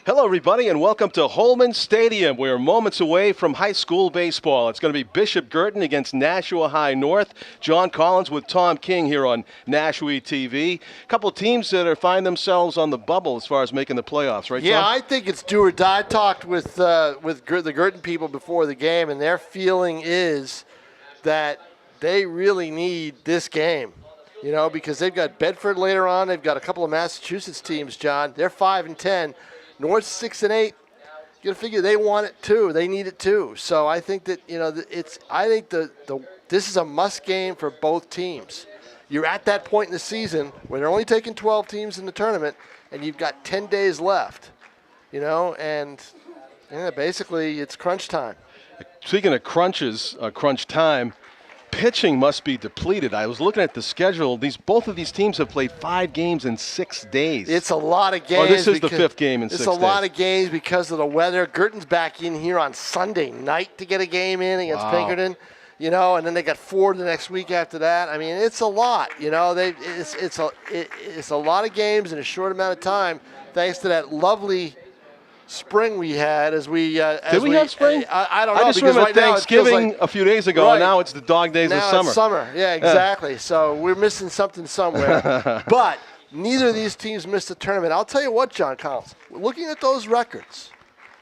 Hello, everybody, and welcome to Holman Stadium. We're moments away from high school baseball. It's going to be Bishop Guertin against Nashua High North. John Collins with Tom King here on NashuaETV. A couple of teams that find themselves on the bubble as far as making the playoffs, right, Tom? Yeah, I think it's do or die. I talked with the Guertin people before the game, and their feeling is that they really need this game. You know, because they've got Bedford later on. They've got a couple of Massachusetts teams, John. They're 5-10. North 6-8. You got to figure they want it too. They need it too. So I think that this is a must game for both teams. You're at that point in the season where they're only taking 12 teams in the tournament, and you've got 10 days left. You know, and basically it's crunch time. Speaking of crunch time. Pitching must be depleted. I was looking at the schedule. Both of these teams have played 5 games in 6 days. It's a lot of games. Oh, this is the 5th game in 6 days. It's a lot of games because of the weather. Guertin's back in here on Sunday night to get a game in against Pinkerton. You know, and then they got 4 the next week after that. I mean, it's a lot. You know, it's a lot of games in a short amount of time, thanks to that lovely spring we had as we did we have spring? I don't know. I just because remember right Thanksgiving now a few days ago, and now it's the dog days of summer. It's summer. Yeah, exactly. So we're missing something somewhere. But neither of these teams missed the tournament. I'll tell you what, John Collins, looking at those records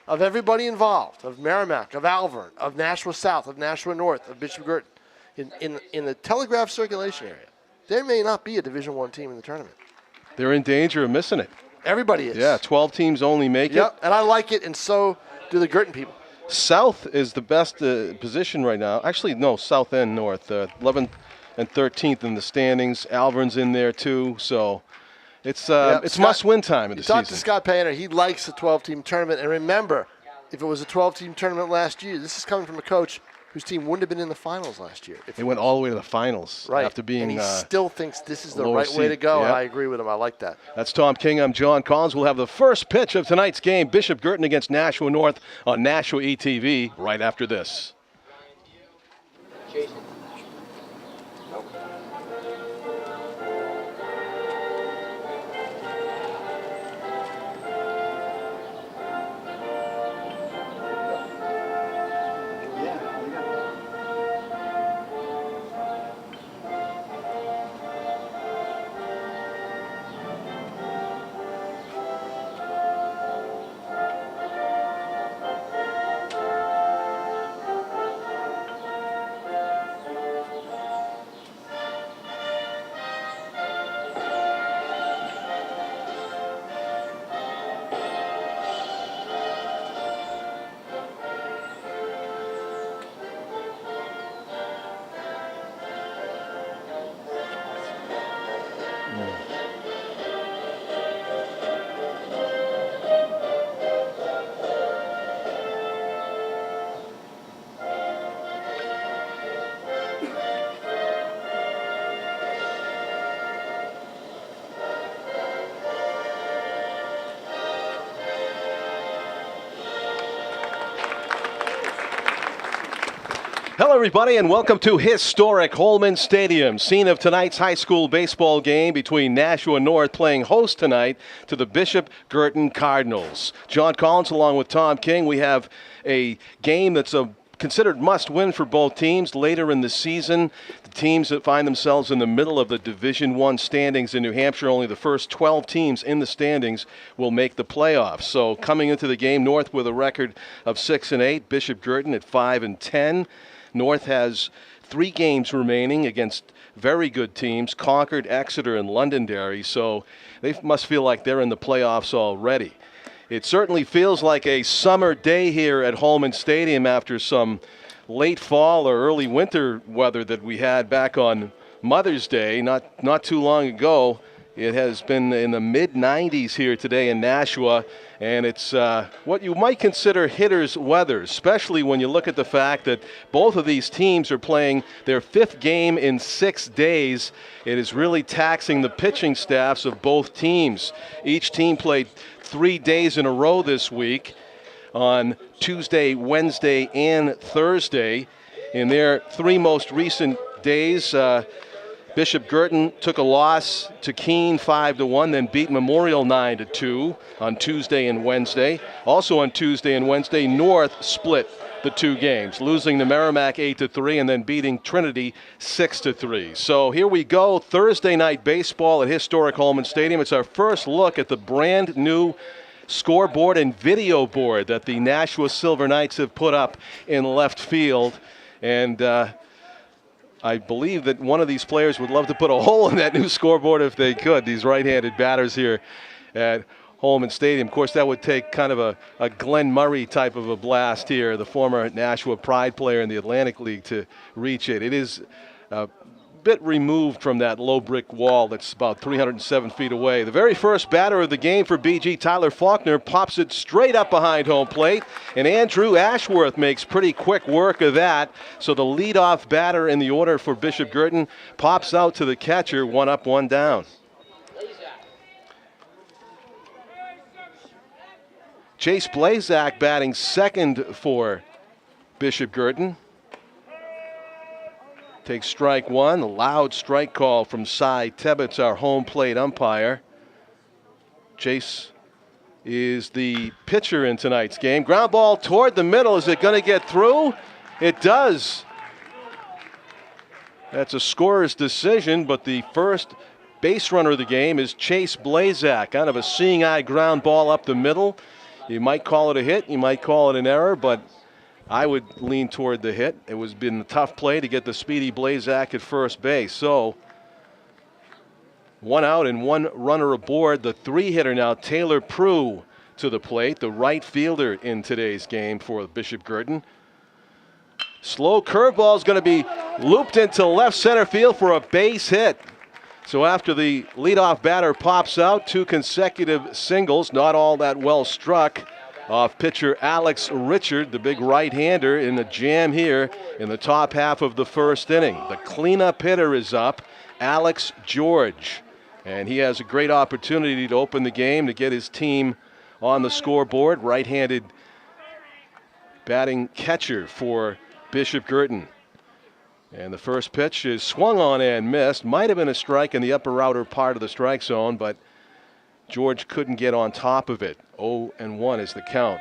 of everybody involved, of Merrimack, of Alvern, of Nashua South, of Nashua North, of Bishop Guertin, in the Telegraph circulation area, there may not be a Division I team in the tournament. They're in danger of missing it. Everybody is. Yeah, 12 teams only make it. Yep, and I like it, and so do the Guertin people. South is the best position right now. Actually, no, South and North. 11th and 13th in the standings. Alvern's in there, too. So it's must-win time in the season. Talk to Scott Painter. He likes the 12-team tournament. And remember, if it was a 12-team tournament last year, this is coming from a coach whose team wouldn't have been in the finals last year. They went all the way to the finals after being and he still thinks this is the right way to go, and I agree with him. I like that. That's Tom King. I'm John Collins. We'll have the first pitch of tonight's game, Bishop Guertin against Nashua North on NashuaETV right after this. Jason. Hello, everybody, and welcome to Historic Holman Stadium, scene of tonight's high school baseball game between Nashua North playing host tonight to the Bishop Guertin Cardinals. John Collins along with Tom King. We have a game that's a considered must-win for both teams later in the season. The teams that find themselves in the middle of the Division I standings in New Hampshire, only the first 12 teams in the standings will make the playoffs. So coming into the game, North with a record of 6-8, Bishop Guertin at 5-10. North has 3 games remaining against very good teams, Concord, Exeter, and Londonderry, so they must feel like they're in the playoffs already. It certainly feels like a summer day here at Holman Stadium after some late fall or early winter weather that we had back on Mother's Day not too long ago. It has been in the mid-90s here today in Nashua, and it's what you might consider hitter's weather, especially when you look at the fact that both of these teams are playing their 5th game in 6 days. It is really taxing the pitching staffs of both teams. Each team played 3 days in a row this week on Tuesday, Wednesday, and Thursday. In their 3 most recent days, Bishop Guertin took a loss to Keene 5-1, then beat Memorial 9-2 on Tuesday and Wednesday. Also on Tuesday and Wednesday, North split the two games, losing to Merrimack 8-3 and then beating Trinity 6-3. So here we go, Thursday night baseball at Historic Holman Stadium. It's our first look at the brand new scoreboard and video board that the Nashua Silver Knights have put up in left field. And I believe that one of these players would love to put a hole in that new scoreboard if they could, these right-handed batters here at Holman Stadium. Of course, that would take kind of a Glenn Murray type of a blast here, the former Nashua Pride player in the Atlantic League, to reach it. It is a bit removed from that low brick wall that's about 307 feet away. The very first batter of the game for BG, Tyler Faulkner, pops it straight up behind home plate, and Andrew Ashworth makes pretty quick work of that. So the leadoff batter in the order for Bishop Guertin pops out to the catcher, 1 up, 1 down. Chase Blazak batting second for Bishop Guertin. Takes strike one, a loud strike call from Cy Tebbets, our home plate umpire. Chase is the pitcher in tonight's game. Ground ball toward the middle. Is it going to get through? It does. That's a scorer's decision, but the first base runner of the game is Chase Blazak. Kind of a seeing eye ground ball up the middle. You might call it a hit, you might call it an error, but I would lean toward the hit. It was been a tough play to get the speedy Blazak at first base. So 1 out and 1 runner aboard. The 3-hitter now, Taylor Prue, to the plate, the right fielder in today's game for Bishop Guertin. Slow curveball is going to be looped into left center field for a base hit. So after the leadoff batter pops out, 2 consecutive singles, not all that well struck, off pitcher Alex Richard, the big right-hander, in a jam here in the top half of the first inning. The cleanup hitter is up, Alex George, and he has a great opportunity to open the game, to get his team on the scoreboard. Right-handed batting catcher for Bishop Guertin. And the first pitch is swung on and missed. Might have been a strike in the upper outer part of the strike zone, but George couldn't get on top of it. 0-1 is the count.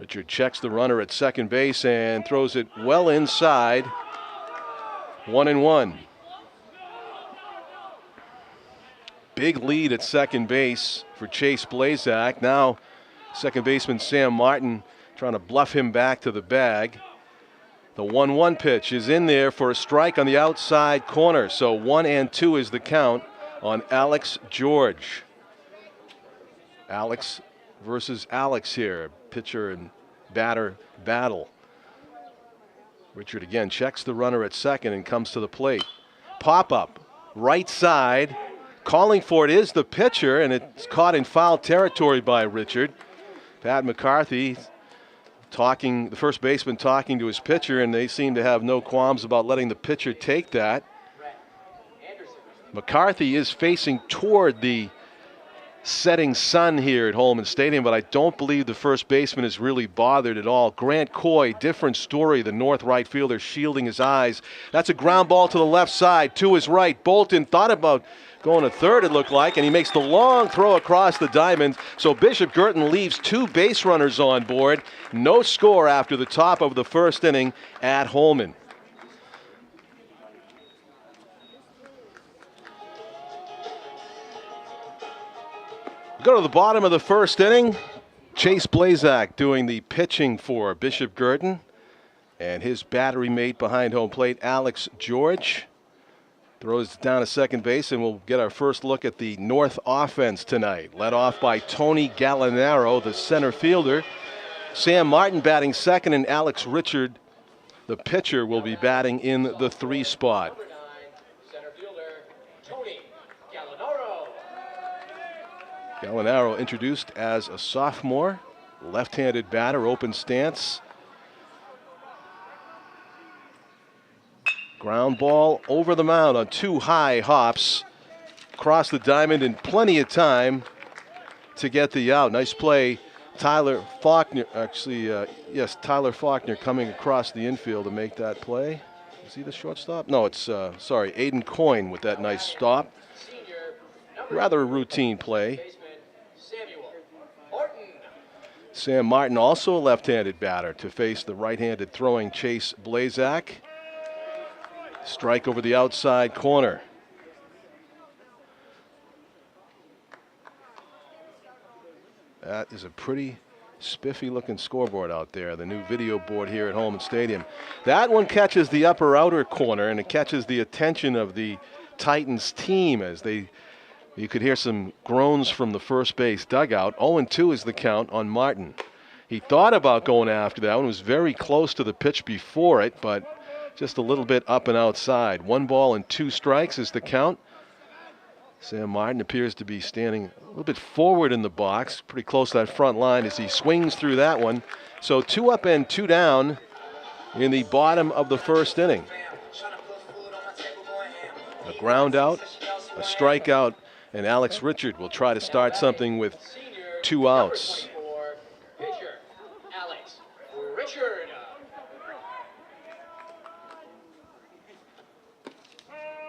Richard checks the runner at second base and throws it well inside. 1-1. Big lead at second base for Chase Blazak. Now second baseman Sam Martin trying to bluff him back to the bag. The 1-1 pitch is in there for a strike on the outside corner. So 1-2 is the count on Alex George. Alex versus Alex here. Pitcher and batter battle. Richard again checks the runner at second and comes to the plate. Pop up, right side. Calling for it is the pitcher, and it's caught in foul territory by Richard. Pat McCarthy talking, the first baseman talking to his pitcher, and they seem to have no qualms about letting the pitcher take that. McCarthy is facing toward the setting sun here at Holman Stadium, but I don't believe the first baseman is really bothered at all. Grant Coy, different story, the north right fielder shielding his eyes. That's a ground ball to the left side, to his right. Bolton thought about going to third, it looked like, and he makes the long throw across the diamond. So Bishop Guertin leaves 2 base runners on board. No score after the top of the first inning at Holman. Go to the bottom of the first inning. Chase Blazak doing the pitching for Bishop Guertin, and his battery mate behind home plate, Alex George, throws down to second base, and we'll get our first look at the North offense tonight. Led off by Tony Gallinaro, the center fielder. Sam Martin batting second, and Alex Richard, the pitcher, will be batting in the 3 spot. Center fielder, Tony Gallinaro. Gallinaro introduced as a sophomore, left-handed batter, open stance. Ground ball over the mound on 2 high hops. Across the diamond in plenty of time to get the out. Nice play Tyler Faulkner, yes, Tyler Faulkner coming across the infield to make that play. Is he the shortstop? No, it's, Aiden Coyne with that nice stop. Rather a routine play. Sam Martin, also a left-handed batter, to face the right-handed throwing Chase Blazak. Strike over the outside corner. That is a pretty spiffy-looking scoreboard out there, the new video board here at Holman Stadium. That one catches the upper outer corner, and it catches the attention of the Titans team as you could hear some groans from the first base dugout. 0-2 is the count on Martin. He thought about going after that one, was very close to the pitch before it, but just a little bit up and outside. 1 ball and 2 strikes is the count. Sam Martin appears to be standing a little bit forward in the box, pretty close to that front line as he swings through that one. So 2 up and 2 down in the bottom of the first inning. A ground out, a strikeout, and Alex Richard will try to start something with 2 outs.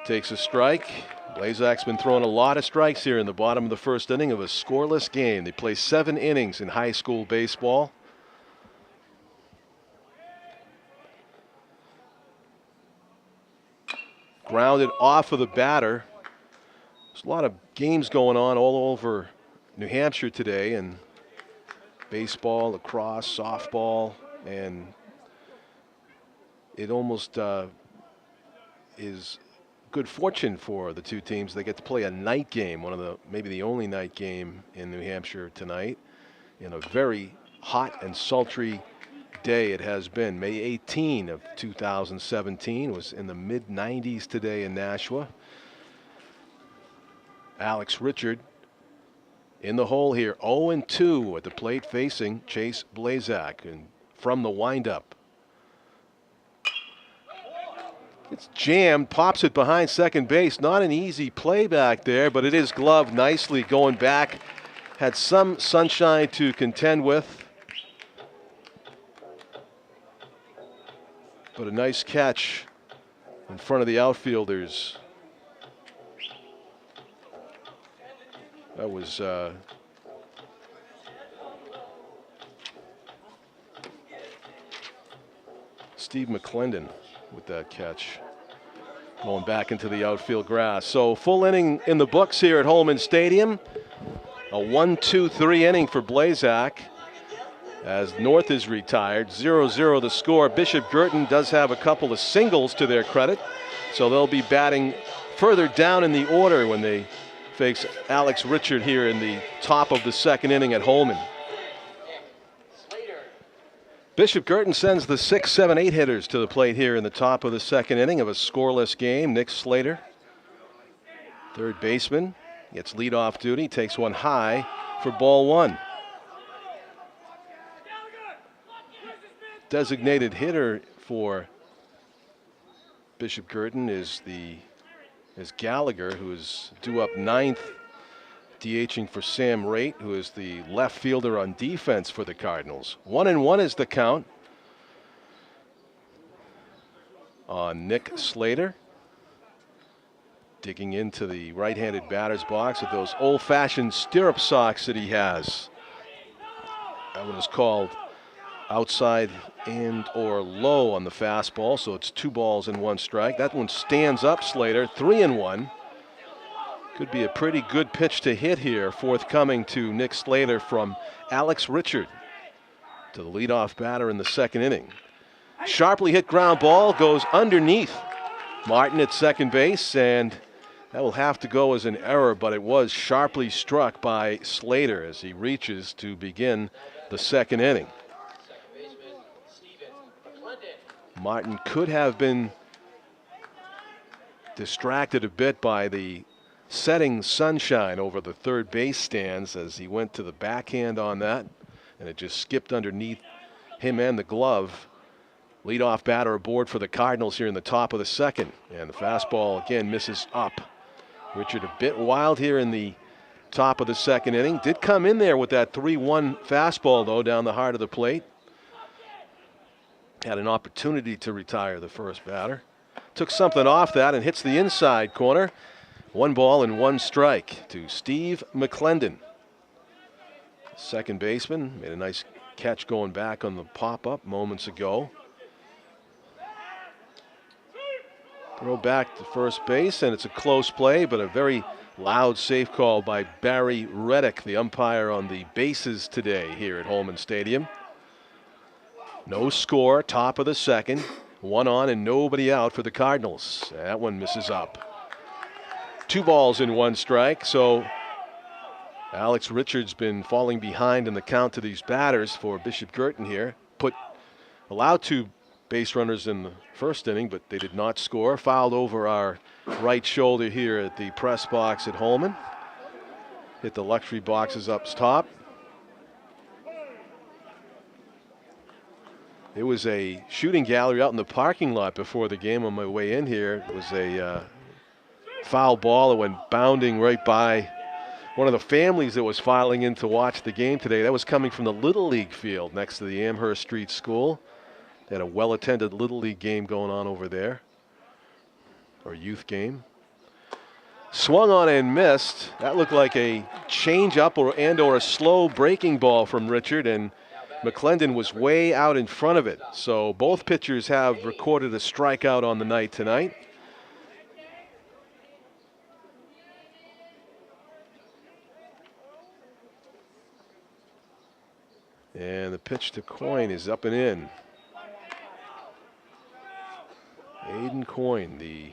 Takes a strike. Blazak's been throwing a lot of strikes here in the bottom of the first inning of a scoreless game. They play 7 innings in high school baseball. Grounded off of the batter. There's a lot of games going on all over New Hampshire today, and baseball, lacrosse, softball, and it almost is good fortune for the 2 teams. They get to play a night game, maybe the only night game in New Hampshire tonight, in a very hot and sultry day it has been. May 18 of 2017 was in the mid-90s today in Nashua. Alex Richard in the hole here, 0-2 at the plate facing Chase Blazak, and from the windup. It's jammed, pops it behind second base. Not an easy play back there, but it is gloved nicely going back. Had some sunshine to contend with. But a nice catch in front of the outfielders. That was Steve McClendon with that catch. Going back into the outfield grass. So full inning in the books here at Holman Stadium. A 1-2-3 inning for Blazak as North is retired. 0-0 the score. Bishop Guertin does have a couple of singles to their credit, so they'll be batting further down in the order when they face Alex Richard here in the top of the second inning at Holman. Bishop Guertin sends the 6, 7, 8 hitters to the plate here in the top of the second inning of a scoreless game. Nick Slater, third baseman, gets leadoff duty, takes one high for ball 1. Designated hitter for Bishop Guertin is Gallagher, who is due up 9th, DHing for Sam Raitt, who is the left fielder on defense for the Cardinals. 1-1 is the count on Nick Slater. Digging into the right-handed batter's box with those old-fashioned stirrup socks that he has. That one is called outside and or low on the fastball, so it's 2 balls and 1 strike. That one stands up, Slater, 3-1. Could be a pretty good pitch to hit here, forthcoming to Nick Slater from Alex Richard to the leadoff batter in the second inning. Sharply hit ground ball goes underneath Martin at second base, and that will have to go as an error, but it was sharply struck by Slater as he reaches to begin the second inning. Martin could have been distracted a bit by the setting sunshine over the third base stands as he went to the backhand on that, and it just skipped underneath him and the glove. Leadoff batter aboard for the Cardinals here in the top of the second, and the fastball again misses up. Richard a bit wild here in the top of the second inning. Did come in there with that 3-1 fastball, though, down the heart of the plate. Had an opportunity to retire the first batter. Took something off that and hits the inside corner. 1 ball and 1 strike to Steve McClendon. Second baseman made a nice catch going back on the pop-up moments ago. Throw back to first base, and it's a close play, but a very loud safe call by Barry Reddick, the umpire on the bases today here at Holman Stadium. No score, top of the second. 1 on and nobody out for the Cardinals. That one misses up. 2 balls and 1 strike, so Alex Richards been falling behind in the count to these batters for Bishop Guertin here. Allowed 2 base runners in the first inning, but they did not score. Fouled over our right shoulder here at the press box at Holman. Hit the luxury boxes up top. It was a shooting gallery out in the parking lot before the game on my way in here. It was a foul ball that went bounding right by one of the families that was filing in to watch the game today. That was coming from the Little League field next to the Amherst Street School. They had a well-attended Little League game going on over there, or youth game. Swung on and missed. That looked like a change-up or a slow breaking ball from Richard, and McClendon was way out in front of it. So both pitchers have recorded a strikeout on the night tonight. And the pitch to Coyne is up and in. Aiden Coyne, the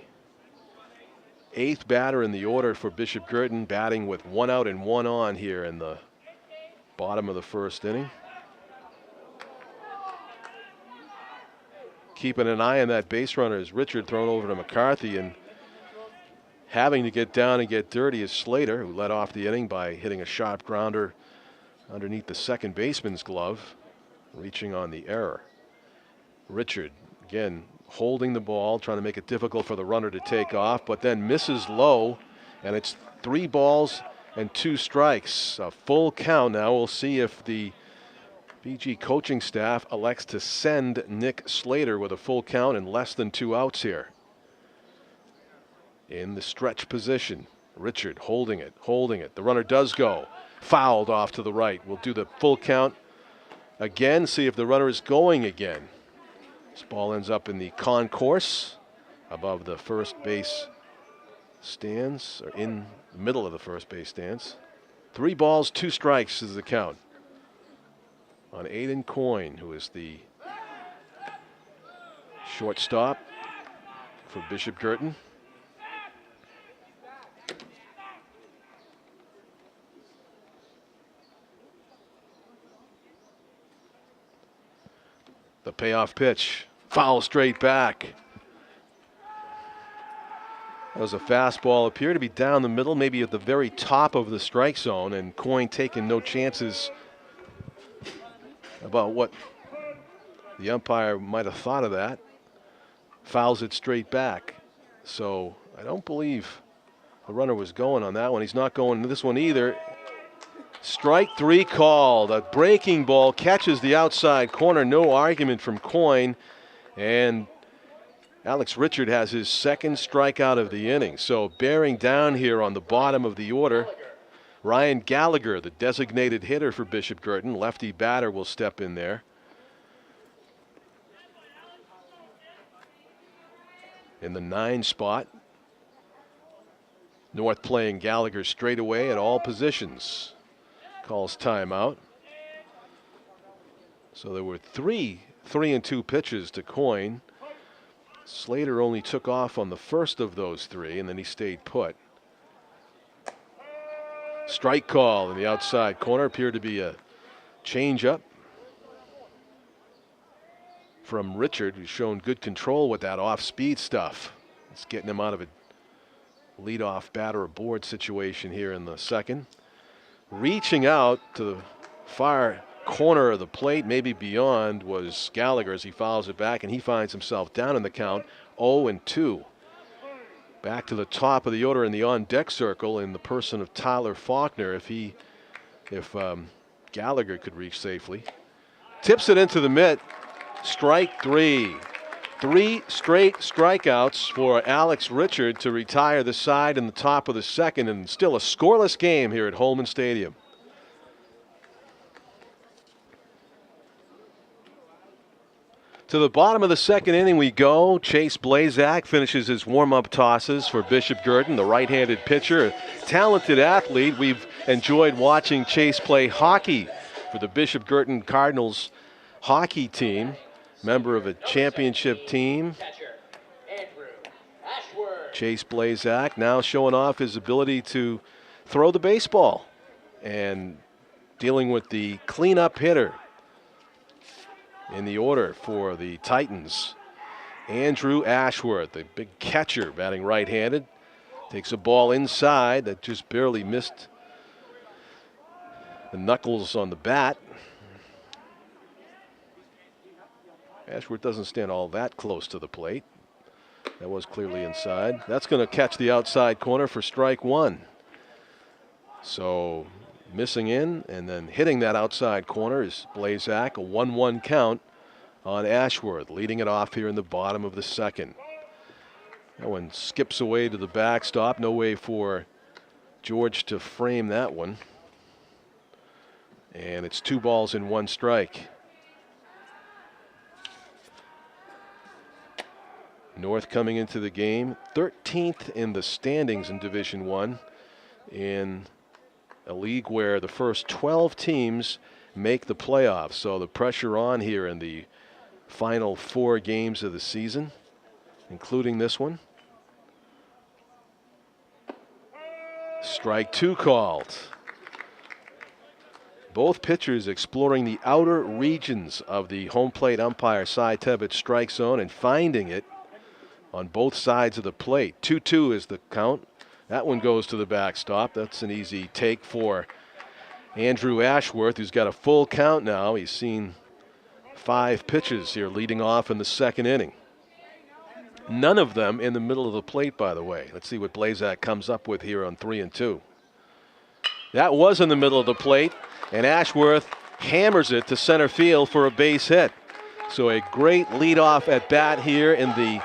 8th batter in the order for Bishop Guertin, batting with 1 out and 1 on here in the bottom of the first inning. Keeping an eye on that base runner is Richard, thrown over to McCarthy, and having to get down and get dirty is Slater, who led off the inning by hitting a sharp grounder underneath the second baseman's glove, reaching on the error. Richard, again, holding the ball, trying to make it difficult for the runner to take off, but then misses low, and it's 3 balls and 2 strikes. A full count now. We'll see if the BG coaching staff elects to send Nick Slater with a full count and less than 2 outs here. In the stretch position, Richard holding it. The runner does go. Fouled off to the right. We'll do the full count again, see if the runner is going again. This ball ends up in the concourse above the first base stands, or in the middle of the first base stands. 3 balls, 2 strikes is the count on Aiden Coyne, who is the shortstop for Bishop Guertin. The payoff pitch, foul straight back. That was a fastball, appeared to be down the middle, maybe at the very top of the strike zone, and Coyne taking no chances about what the umpire might have thought of that. Fouls it straight back. So I don't believe the runner was going on that one. He's not going to this one either. Strike 3 called. A breaking ball catches the outside corner. No argument from Coyne. And Alex Richard has his 2nd strikeout of the inning. So bearing down here on the bottom of the order, Ryan Gallagher, the designated hitter for Bishop Guertin. Lefty batter will step in there. In the 9 spot. North playing Gallagher straight away at all positions. Calls timeout. So there were 3-2 pitches to Coyne. Slater only took off on the first of those 3, and then he stayed put. Strike call in the outside corner, appeared to be a changeup from Richard, who's shown good control with that off-speed stuff. It's getting him out of a leadoff batter aboard situation here in the second. Reaching out to the far corner of the plate, maybe beyond, was Gallagher as he fouls it back, and he finds himself down in the count 0-2. back to the top of the order in the on-deck circle in the person of Tyler Faulkner if Gallagher could reach safely. Tips it into the mitt. Strike three. 3 straight strikeouts for Alex Richard to retire the side in the top of the second, and still a scoreless game here at Holman Stadium. To the bottom of the second inning we go. Chase Blazak finishes his warm-up tosses for Bishop Guertin, the right-handed pitcher, a talented athlete. We've enjoyed watching Chase play hockey for the Bishop Guertin Cardinals hockey team, member of a championship team. Chase Blazak now showing off his ability to throw the baseball and dealing with the cleanup hitter in the order for the Titans. Andrew Ashworth, the big catcher, batting right-handed, takes a ball inside that just barely missed the knuckles on the bat. Ashworth doesn't stand all that close to the plate. That was clearly inside. That's going to catch the outside corner for strike one. So missing in and then hitting that outside corner is Blazak. A 1-1 count on Ashworth, leading it off here in the bottom of the second. That one skips away to the backstop. No way for George to frame that one. And it's 2 balls and 1 strike. North coming into the game 13th in the standings in Division I, in a league where the first 12 teams make the playoffs. So the pressure on here in the final 4 games of the season, including this one. Strike 2 called. Both pitchers exploring the outer regions of the home plate umpire Cy Tebbett's strike zone and finding it on both sides of the plate. 2-2 is the count. That one goes to the backstop. That's an easy take for Andrew Ashworth, who's got a full count now. He's seen 5 pitches here leading off in the second inning. None of them in the middle of the plate, by the way. Let's see what Blazak comes up with here on 3-2. That was in the middle of the plate, and Ashworth hammers it to center field for a base hit. So a great leadoff at bat here in the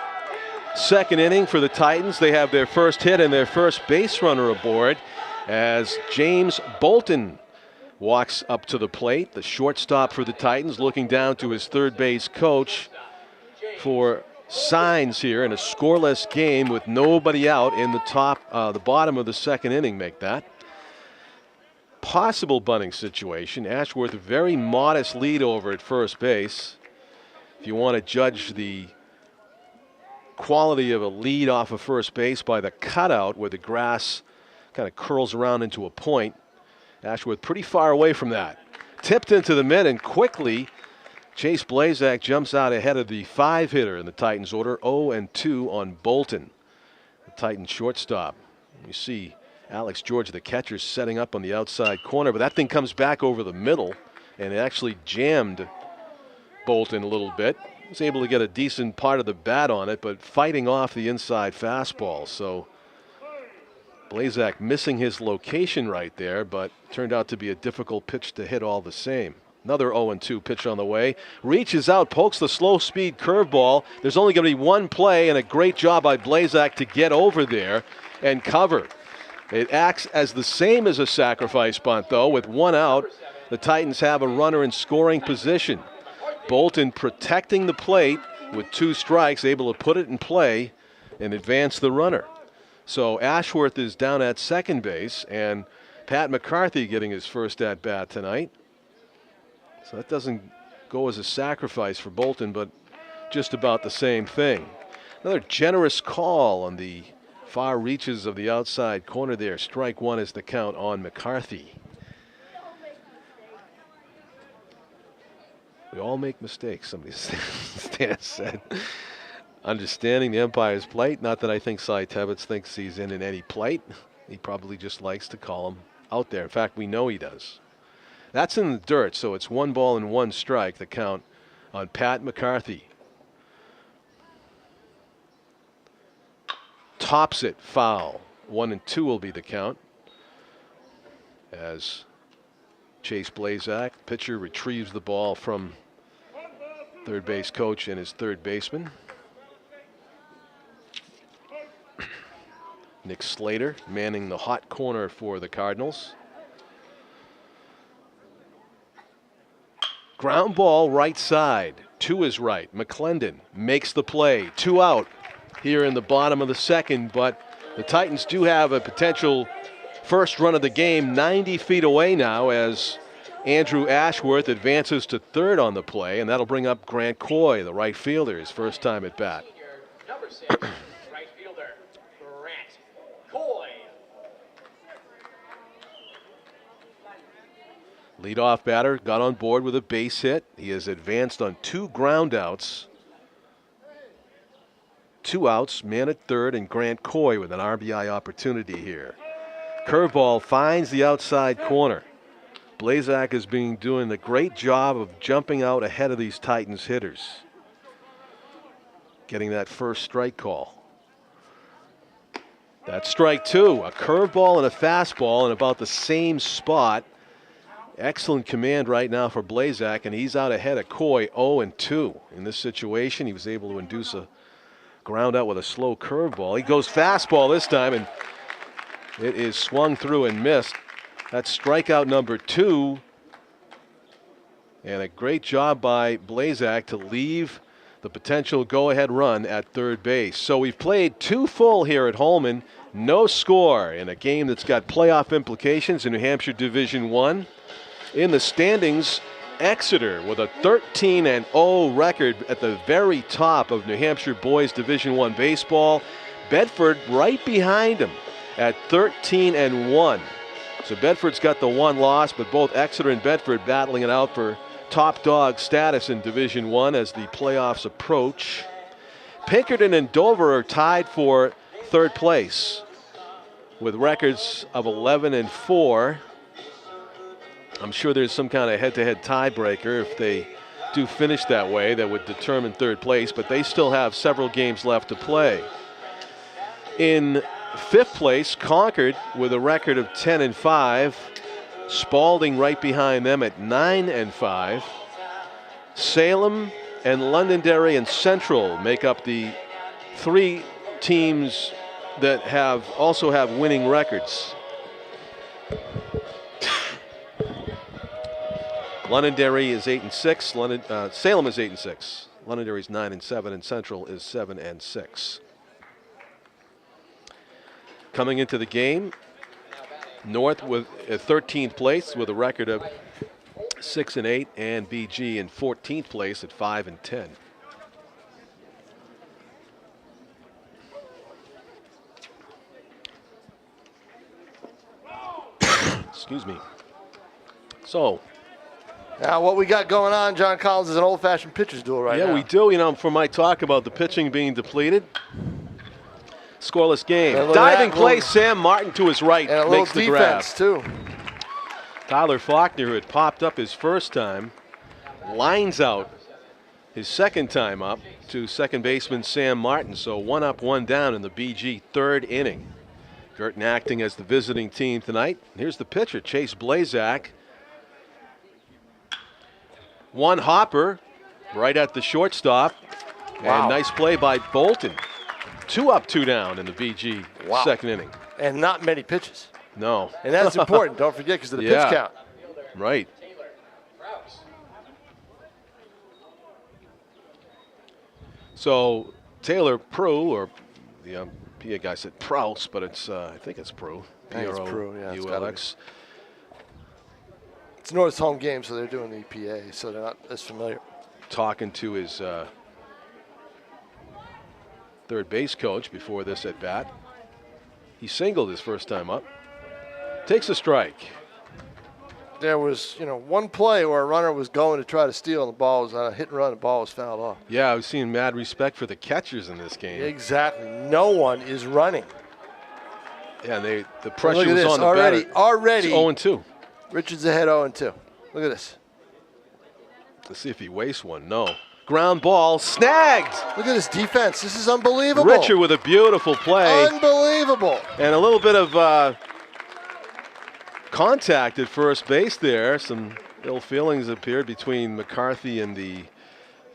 second inning for the Titans. They have their first hit and their first base runner aboard as James Bolton walks up to the plate. The shortstop for the Titans looking down to his third base coach for signs here in a scoreless game with nobody out in the bottom of the second inning. Make that possible bunting situation. Ashworth, a very modest lead over at first base. If you want to judge the quality of a lead off of first base by the cutout where the grass kind of curls around into a point, Ashworth pretty far away from that. Tipped into the mid, and quickly Chase Blazak jumps out ahead of the 5-hitter in the Titans order. 0-2 on Bolton, the Titans shortstop. You see Alex George, the catcher, setting up on the outside corner, but that thing comes back over the middle and it actually jammed Bolton a little bit. Was able to get a decent part of the bat on it, but fighting off the inside fastball. So Blazak missing his location right there, but turned out to be a difficult pitch to hit all the same. Another 0-2 pitch on the way. Reaches out, pokes the slow speed curveball. There's only going to be one play, and a great job by Blazak to get over there and cover. It acts as the same as a sacrifice bunt, though. With 1 out, the Titans have a runner in scoring position. Bolton protecting the plate with 2 strikes, able to put it in play and advance the runner. So Ashworth is down at second base, and Pat McCarthy getting his first at bat tonight. So that doesn't go as a sacrifice for Bolton, but just about the same thing. Another generous call on the far reaches of the outside corner there. Strike 1 is the count on McCarthy. We all make mistakes, somebody said. Understanding the umpire's plight. Not that I think Cy Tebbets thinks he's in any plight. He probably just likes to call him out there. In fact, we know he does. That's in the dirt, so it's 1 ball and 1 strike, the count on Pat McCarthy. tops it, foul. 1 and 2 will be the count. As Chase Blazak, pitcher, retrieves the ball from third base coach and his third baseman. Nick Slater manning the hot corner for the Cardinals. Ground ball right side. To his right. McClendon makes the play. 2 out here in the bottom of the second, but the Titans do have a potential first run of the game 90 feet away now as Andrew Ashworth advances to third on the play, and that'll bring up Grant Coy, the right fielder, his first time at bat. Number 6, right fielder, Grant Coy. Leadoff batter got on board with a base hit. He has advanced on 2 ground outs. 2 outs, man at third, and Grant Coy with an RBI opportunity here. Curveball finds the outside corner. Blazak is doing a great job of jumping out ahead of these Titans hitters. Getting that first strike call. That's strike 2. A curveball and a fastball in about the same spot. Excellent command right now for Blazak, and he's out ahead of Coy 0-2. In this situation, he was able to induce a ground out with a slow curveball. He goes fastball this time, and it is swung through and missed. That's strikeout number 2. And a great job by Blazak to leave the potential go-ahead run at third base. So we've played 2 full here at Holman. No score in a game that's got playoff implications in New Hampshire Division I. In the standings, Exeter with a 13-0 record at the very top of New Hampshire Boys Division I baseball. Bedford right behind them at 13-1. So Bedford's got the 1 loss, but both Exeter and Bedford battling it out for top dog status in Division I as the playoffs approach. Pinkerton and Dover are tied for third place with records of 11-4. I'm sure there's some kind of head-to-head tiebreaker if they do finish that way that would determine third place, but they still have several games left to play. In 5th place, Concord with a record of 10-5. Spalding right behind them at 9-5. Salem and Londonderry and Central make up the 3 teams that also have winning records. Londonderry is 8-6. Salem is 8-6. Londonderry is 9-7, and Central is 7-6. Coming into the game, North with 13th place with a record of 6-8, and BG in 14th place at 5-10. Excuse me. So. Now, what we got going on, John Collins, is an old-fashioned pitcher's duel right now. Yeah, we do. You know, for my talk about the pitching being depleted. Scoreless game. Diving play, Sam Martin to his right and a makes the grab. Defense, too. Tyler Faulkner, who had popped up his first time, lines out his second time up to second baseman Sam Martin. So 1 up, 1 down in the BG 3rd inning. Guertin acting as the visiting team tonight. Here's the pitcher, Chase Blazak. 1 hopper right at the shortstop. Wow. And nice play by Bolton. 2 up, 2 down in the BG second inning. And not many pitches. No. And that's important. Don't forget, because of the pitch count. Right. So Taylor Prue, or the PA guy said Prouse, but it's I think it's Prue. I think it's Prue, yeah. P-R-O-U-L-X. It's North's home game, so they're doing the PA, so they're not as familiar. Talking to his third base coach before this at bat. He singled his first time up. Takes a strike. There was, one play where a runner was going to try to steal, and the ball was on a hit and run, the ball was fouled off. Yeah, I was seeing mad respect for the catchers in this game. Exactly. No one is running. Yeah, and the pressure was on the already. batter. Already. It's 0-2. Richards ahead 0-2. Look at this. Let's see if he wastes one. No. Ground ball snagged. Look at this defense. This is unbelievable. Richard with a beautiful play. Unbelievable. And a little bit of contact at first base there. Some ill feelings appeared between McCarthy and the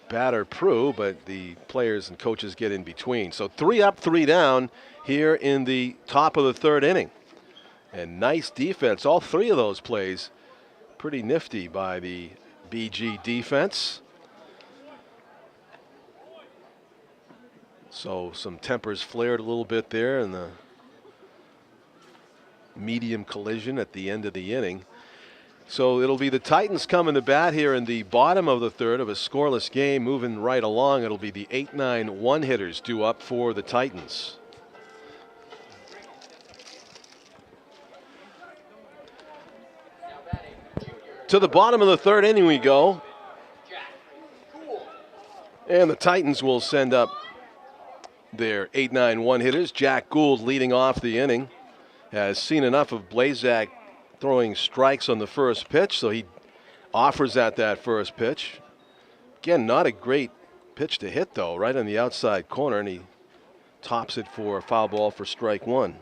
batter Prue, but the players and coaches get in between. So 3 up, 3 down here in the top of the 3rd inning. And nice defense. All 3 of those plays pretty nifty by the BG defense. So some tempers flared a little bit there in the medium collision at the end of the inning. So it'll be the Titans coming to bat here in the bottom of the 3rd of a scoreless game, moving right along. It'll be the 8-9 one-hitters due up for the Titans. To the bottom of the 3rd inning we go. And the Titans will send up their 8-9 one-hitters. Jack Gould leading off the inning. Has seen enough of Blazak throwing strikes on the first pitch, so he offers at that first pitch. Again, not a great pitch to hit, though, right on the outside corner, and he tops it for a foul ball for strike 1.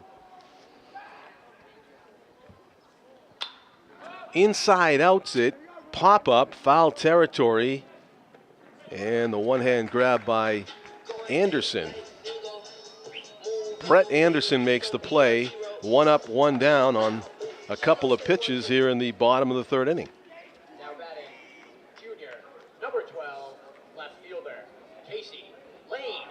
Inside outs it, pop up, foul territory, and the one-hand grab by Anderson. Brett Anderson makes the play, 1 up, 1 down on a couple of pitches here in the bottom of the 3rd inning. Now batting, junior, number 12, left fielder, Casey Lane.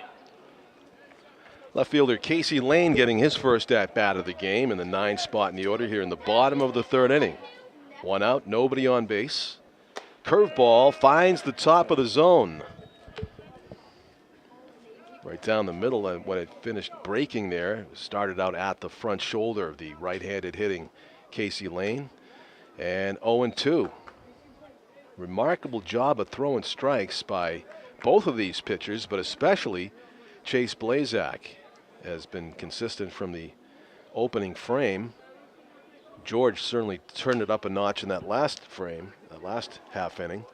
Left fielder Casey Lane getting his first at-bat of the game in the 9th spot in the order here in the bottom of the 3rd inning. 1 out, nobody on base. Curveball finds the top of the zone. Right down the middle, and when it finished breaking there, it started out at the front shoulder of the right-handed hitting Casey Lane. And 0-2. Remarkable job of throwing strikes by both of these pitchers, but especially Chase Blazak has been consistent from the opening frame. George certainly turned it up a notch in that last frame, that last half inning.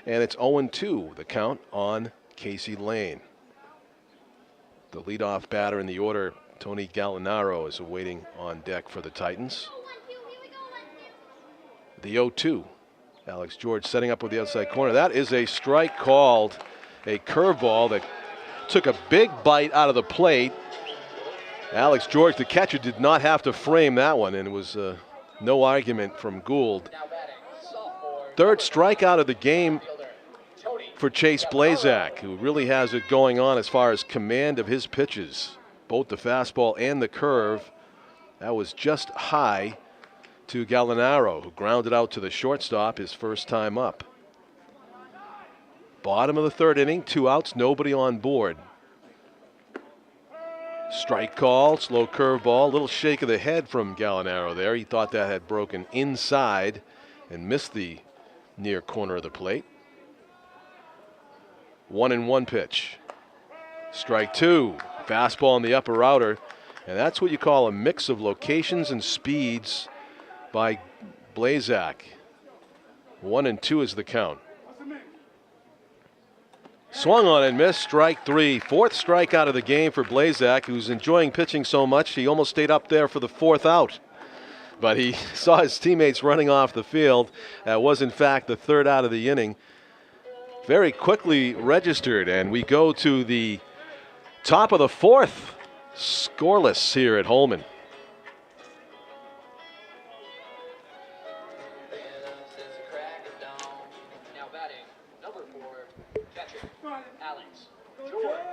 And it's 0-2, the count on Casey Lane. The leadoff batter in the order, Tony Gallinaro, is awaiting on deck for the Titans. The 0-2. Alex George setting up with the outside corner. That is a strike called, a curveball that took a big bite out of the plate. Alex George, the catcher, did not have to frame that one, and it was no argument from Gould. 3rd strikeout of the game for Chase Blazak, who really has it going on as far as command of his pitches, both the fastball and the curve. That was just high to Gallinaro, who grounded out to the shortstop his first time up. Bottom of the 3rd inning, 2 outs, nobody on board. Strike call, slow curveball, little shake of the head from Gallinaro there. He thought that had broken inside and missed the near corner of the plate. 1-1 pitch. Strike 2, fastball in the upper outer, and that's what you call a mix of locations and speeds by Blazak. 1-2 is the count. Swung on and missed, strike 3. 4th strikeout of the game for Blazak, who's enjoying pitching so much he almost stayed up there for the 4th out. But he saw his teammates running off the field. That was, in fact, the 3rd out of the inning. Very quickly registered, and we go to the top of the 4th, scoreless here at Holman.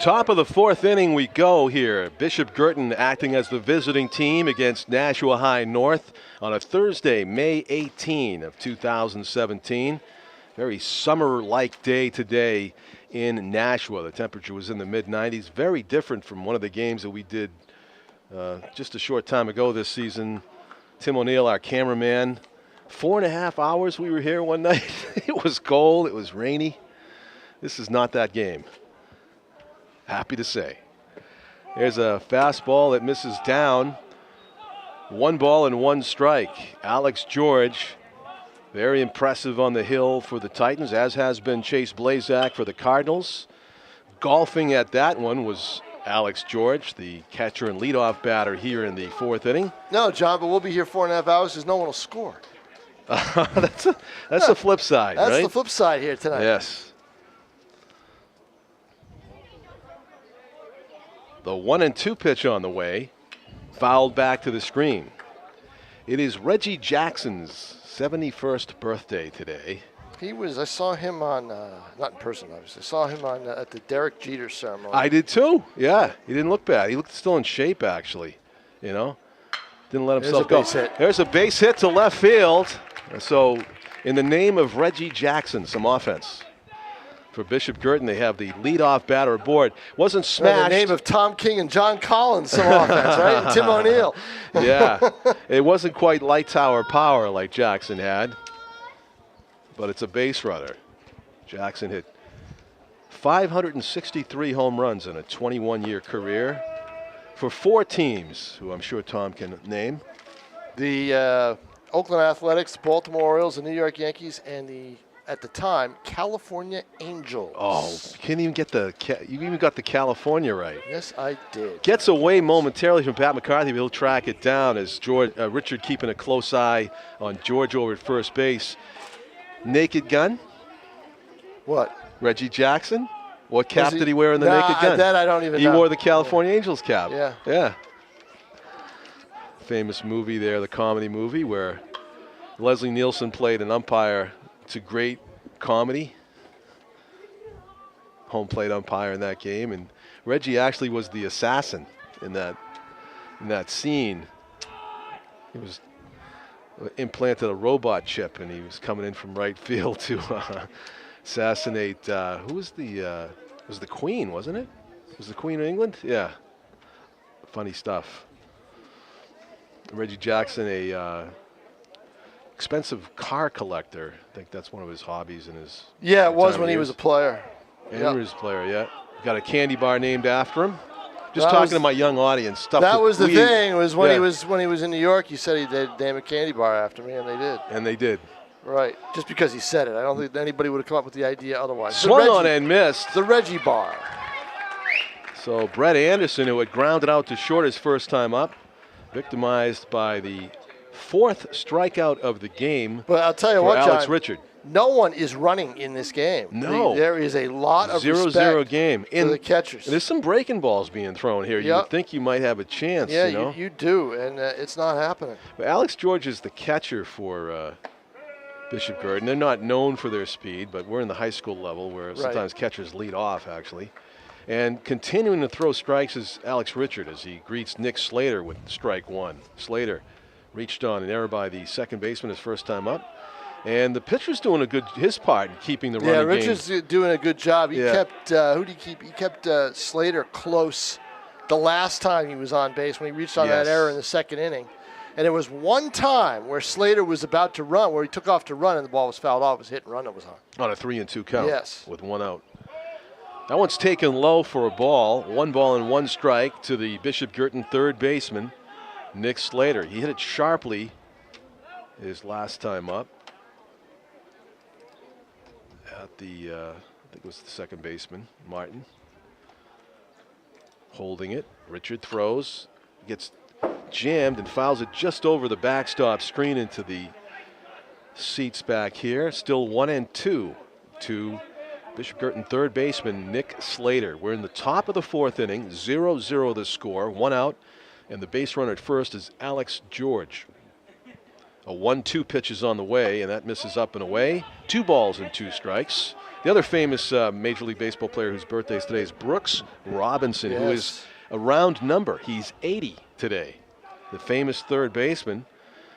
Top of the 4th inning we go here. Bishop Guertin acting as the visiting team against Nashua High North on a Thursday, May 18 of 2017. Very summer-like day today in Nashua. The temperature was in the mid-90s. Very different from one of the games that we did just a short time ago this season. Tim O'Neill, our cameraman, 4.5 hours we were here one night. It was cold. It was rainy. This is not that game. Happy to say. There's a fastball that misses down. 1 ball and 1 strike. Alex George Very impressive on the hill for the Titans, as has been Chase Blazak for the Cardinals. Golfing at that one was Alex George, the catcher and leadoff batter here in the 4th inning. No, John, but we'll be here 4.5 hours because no one will score. That's the flip side, That's right? the flip side here tonight. Yes. The 1-2 pitch on the way, fouled back to the screen. It is Reggie Jackson's 71st birthday today. I saw him on, not in person, obviously. I saw him on at the Derek Jeter ceremony. I did too. Yeah, he didn't look bad. He looked still in shape, actually. You know, didn't let himself go. There's a base hit. There's a base hit to left field. So, in the name of Reggie Jackson, some offense. For Bishop Guertin, they have the leadoff batter aboard. Wasn't smashed. In the name of Tom King and John Collins, some offense, right? And Tim O'Neill. Yeah, it wasn't quite light tower power like Jackson had, but it's a base runner. Jackson hit 563 home runs in a 21-year career for 4 teams, who I'm sure Tom can name. The Oakland Athletics, Baltimore Orioles, the New York Yankees, and at the time, California Angels. Oh, you can't even get you even got the California right. Yes, I did. Gets away momentarily from Pat McCarthy, but he'll track it down as Richard keeping a close eye on George over at first base. Naked Gun? What? Reggie Jackson? What cap did he wear in the Naked Gun? That I don't even know. He wore the California Angels cap. Yeah. Yeah. Famous movie there, the comedy movie, where Leslie Nielsen played an umpire. It's a great comedy. Home plate umpire in that game, and Reggie actually was the assassin in that scene. He was implanted a robot chip, and he was coming in from right field to assassinate. Who was it was the Queen, wasn't it? Was the Queen of England? Yeah. Funny stuff. Reggie Jackson, a expensive car collector. I think that's one of his hobbies in his. Yeah, it was when he was a player. And he was a player, yeah. Got a candy bar named after him. Just talking to my young audience. Stuff that was the thing. Was when he was in New York. He said they'd name a candy bar after me, and they did. And they did. Right. Just because he said it, I don't think anybody would have come up with the idea otherwise. Swung on and missed. The Reggie bar. So Brett Anderson, who had grounded out to short his first time up, victimized by the 4th strikeout of the game. But I'll tell you for what, Alex John, Richard. No one is running in this game. No. There is a lot of 0-0 game. For the catchers. There's some breaking balls being thrown here. You would think you might have a chance. Yeah, you know? you do, and it's not happening. But Alex George is the catcher for Bishop Guertin. They're not known for their speed, but we're in the high school level where sometimes catchers lead off, actually. And continuing to throw strikes is Alex Richard as he greets Nick Slater with strike 1. Slater reached on an error by the second baseman his first time up. And the pitcher's doing his part in keeping the running game. Yeah, Richard's doing a good job. He kept, who did he keep? He kept Slater close the last time he was on base when he reached on that error in the second inning. And there was one time where Slater was about to run, where he took off to run, and the ball was fouled off. It was hit and run that was on. On a 3-2 count. Yes. With 1 out. That one's taken low for a ball. 1 ball and 1 strike to the Bishop Guertin third baseman, Nick Slater. He hit it sharply his last time up. At the, I think it was the second baseman, Martin. Holding it. Richard throws, gets jammed and fouls it just over the backstop screen into the seats back here. Still 1-2 to Bishop Guertin third baseman Nick Slater. We're in the top of the 4th inning. 0-0 the score. 1 out. And the base runner at first is Alex George. A 1-2 pitch is on the way, and that misses up and away. 2 balls and 2 strikes. The other famous Major League Baseball player whose birthday is today is Brooks Robinson, who is a round number. He's 80 today. The famous third baseman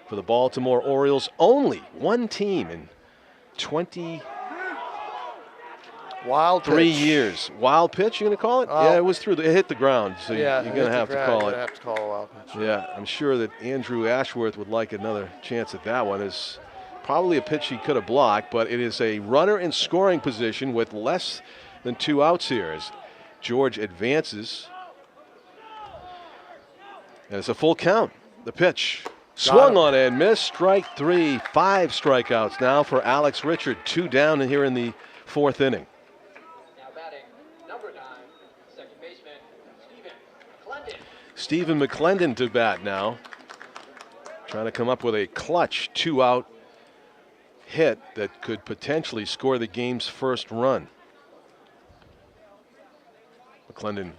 for the Baltimore Orioles. Only one team in 23 years. Wild pitch, you're going to call it? Yeah, it was through. It hit the ground, so you're going to have to call it. You're going to have to call a wild pitch. Yeah, I'm sure that Andrew Ashworth would like another chance at that one. It's probably a pitch he could have blocked, but it is a runner in scoring position with less than 2 outs here as George advances. And it's a full count. The pitch. Swung on and missed. Strike 3. 5 strikeouts now for Alex Richard. 2 down here in the 4th inning. Now batting, number 9, second baseman, Stephen McClendon. Stephen McClendon to bat now. Trying to come up with a clutch 2-out hit that could potentially score the game's first run. McClendon,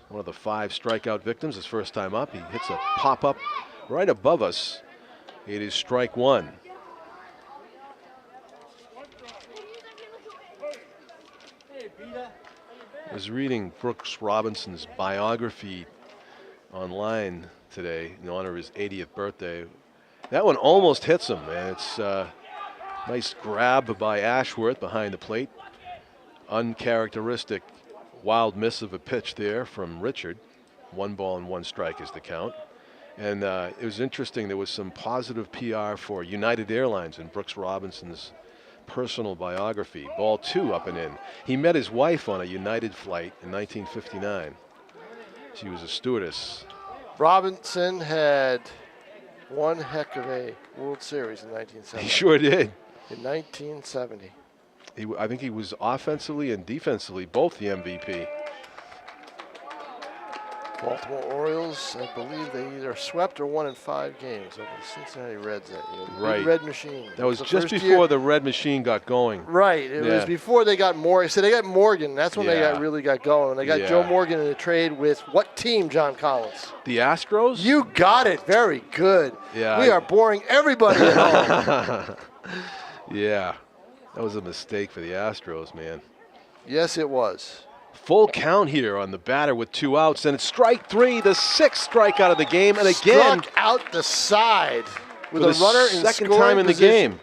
one of the 5 strikeout victims, his first time up. He hits a pop-up right above us. It is strike 1. I was reading Brooks Robinson's biography online today in honor of his 80th birthday. That one almost hits him, man. It's a nice grab by Ashworth behind the plate. Uncharacteristic wild miss of a pitch there from Richard. 1 ball and 1 strike is the count. And it was interesting, there was some positive PR for United Airlines in Brooks Robinson's personal biography. Ball 2 up and in. He met his wife on a United flight in 1959. She was a stewardess. Robinson had one heck of a World Series in 1970. He sure did. In 1970. I think he was offensively and defensively both the MVP. Baltimore Orioles, I believe they either swept or won in 5 games over the Cincinnati Reds that year. The Right. Big Red Machine. That was the just first before year. the Red Machine got going. Right. It Yeah. was before they got Morgan. So they got Morgan. That's when they Yeah. really got going. They got Yeah. Joe Morgan in a trade with what team, John Collins? The Astros? You got it. Very good. Yeah, We are boring everybody at home. Yeah. That was a mistake for the Astros, man. Yes, it was. Full count here on the batter with 2 outs, and it's strike 3, the 6th strikeout of the game, and again Struck out the side with for a the runner in second scoring time in the position. game.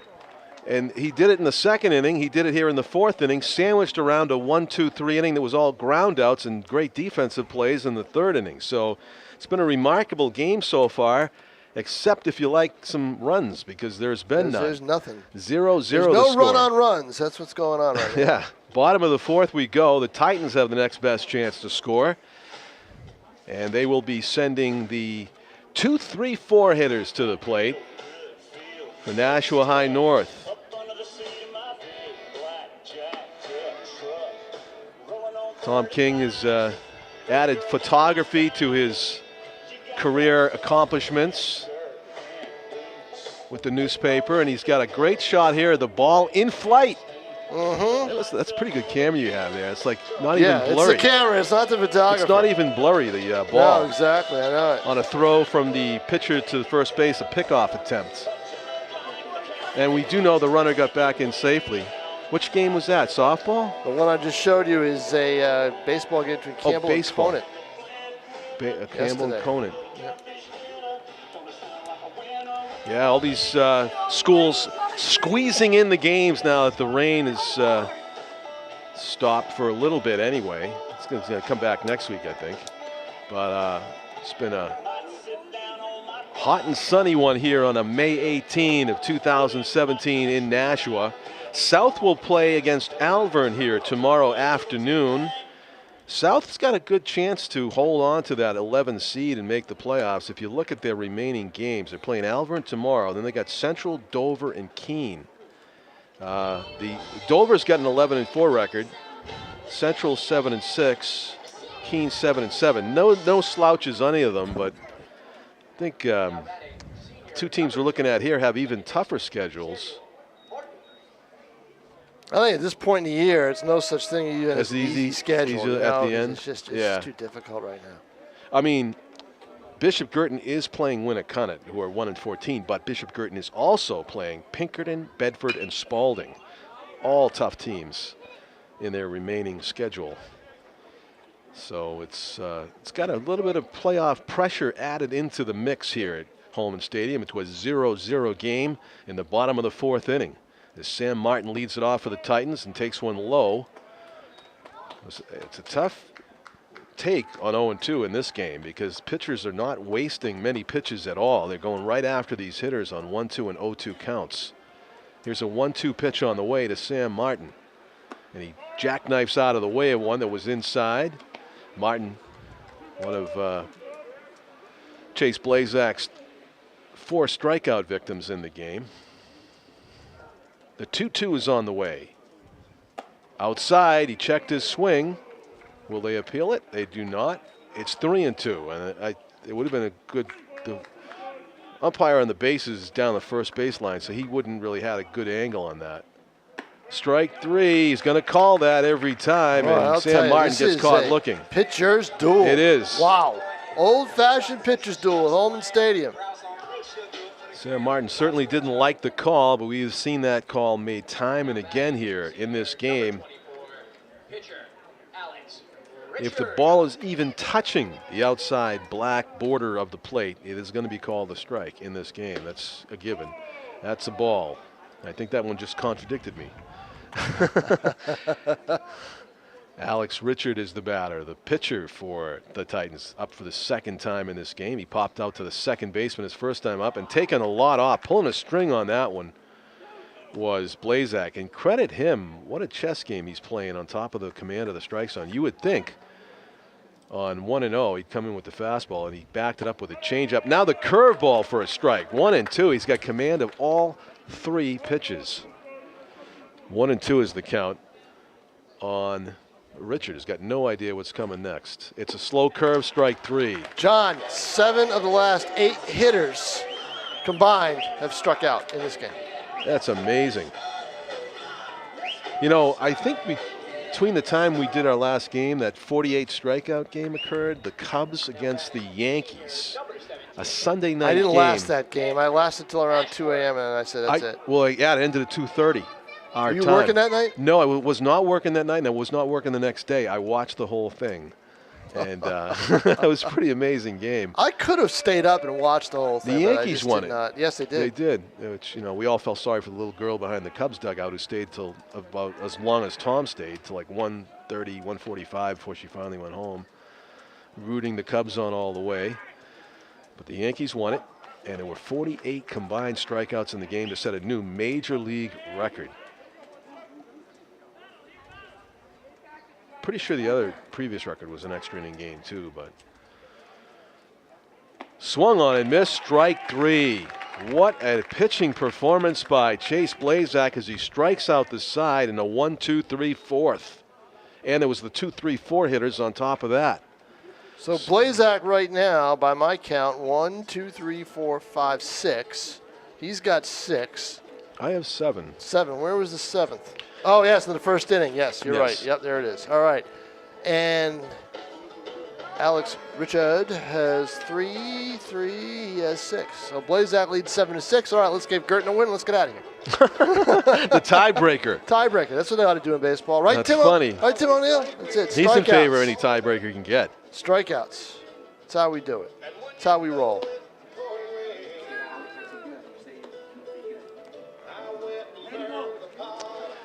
And he did it in the 2nd inning. He did it here in the 4th inning, sandwiched around a 1-2-3 inning that was all ground outs and great defensive plays in the 3rd inning. So it's been a remarkable game so far, except if you like some runs, because there's been none. There's nothing. 0-0 There's no the score. run on runs. That's what's going on right now. Yeah. Bottom of the 4th we go. The Titans have the next best chance to score. And they will be sending the 2-3-4 hitters to the plate for Nashua High North. Tom King has added photography to his career accomplishments with the newspaper, and he's got a great shot here of the ball in flight. That's a pretty good camera you have there. It's like not even blurry. It's the camera. It's not the photographer. It's not even blurry, the ball. No, exactly. I know it. On a throw from the pitcher to the first base, a pickoff attempt. And we do know the runner got back in safely. Which game was that? Softball? The one I just showed you is a baseball game between Campbell and baseball. Conant. Campbell and Yesterday. Conant. Yeah. Yeah, all these schools squeezing in the games now that the rain is stopped for a little bit anyway. It's going to come back next week, I think. But it's been a hot and sunny one here on a May 18 of 2017 in Nashua. South will play against Alvern here tomorrow afternoon. South's got a good chance to hold on to that 11 seed and make the playoffs. If you look at their remaining games, they're playing Alvern tomorrow. Then they got Central, Dover, and Keene. The Dover's got an 11-4 record. Central 7-6. Keene 7-7. No slouches on any of them, but I think 2 teams we're looking at here have even tougher schedules. I think at this point in the year, it's no such thing as an easy easy schedule. easier at the end? It's just Yeah. too difficult right now. I mean, Bishop Guertin is playing Winnicott, who are 1-14, but Bishop Guertin is also playing Pinkerton, Bedford, and Spalding. All tough teams in their remaining schedule. So it's got a little bit of playoff pressure added into the mix here at Holman Stadium. It was a 0-0 game in the bottom of the 4th inning, as Sam Martin leads it off for the Titans and takes one low. It's a tough take on 0-2 in this game because pitchers are not wasting many pitches at all. They're going right after these hitters on 1-2 and 0-2 counts. Here's a 1-2 pitch on the way to Sam Martin. And he jackknifes out of the way of one that was inside. Martin, one of Chase Blazak's 4 strikeout victims in the game. The 2-2 is on the way. Outside, he checked his swing. Will they appeal it? They do not. It's 3-2, and it would have been a good. The umpire on the bases down the first baseline, so he wouldn't really had a good angle on that. Strike 3. He's going to call that every time, and Sam Martin gets caught looking. Pitcher's duel. It is. Wow. Old-fashioned pitcher's duel at Holman Stadium. Sam Martin certainly didn't like the call, but we've seen that call made time and again here in this game. If the ball is even touching the outside black border of the plate, it is going to be called a strike in this game. That's a given. That's a ball. I think that one just contradicted me. Alex Richard is the batter, the pitcher for the Titans, up for the second time in this game. He popped out to the second baseman his first time up and taking a lot off. Pulling a string on that one was Blazak. And credit him, what a chess game he's playing on top of the command of the strike zone. You would think on 1-0 he'd come in with the fastball, and he backed it up with a changeup. Now the curveball for a strike. 1-2. He's got command of all 3 pitches. 1-2 is the count on Richard. Has got no idea what's coming next. It's a slow curve, strike 3. John, 7 of the last 8 hitters combined have struck out in this game. That's amazing. You know, I think between the time we did our last game, that 48 strikeout game occurred, the Cubs against the Yankees, a Sunday night game. I didn't last that game. I lasted till around 2 a.m. and I said, that's it. Well, yeah, it ended at 2:30. Were you working that night? No, I was not working that night, and I was not working the next day. I watched the whole thing, and it was a pretty amazing game. I could have stayed up and watched the whole thing. The Yankees won it. Not. Yes, they did. They did. Which, you know, we all felt sorry for the little girl behind the Cubs dugout who stayed till about as long as Tom stayed, till like 1:30, 1:45 before she finally went home, rooting the Cubs on all the way. But the Yankees won it, and there were 48 combined strikeouts in the game to set a new major league record. Pretty sure the other previous record was an extra inning game too, but swung on and missed, strike 3. What a pitching performance by Chase Blazak as he strikes out the side in a 1-2-3-4. And there was the 2-3-4 hitters on top of that. So Blazak right now, by my count, 1, 2, 3, 4, 5, 6. He's got 6. I have 7. 7. Where was the 7th? Oh, yes, in the first inning. Yes, you're right. Yep, there it is. All right. And Alex Richard has 3. He has 6. So Blazak leads 7-6. All right, let's give Guertin a win. Let's get out of here. The tiebreaker. Tiebreaker. That's what they ought to do in baseball. Right, That's Tim? funny. Right, Tim O'Neill? That's it. He's in favor of any tiebreaker you can get. Strikeouts. That's how we do it. That's how we roll.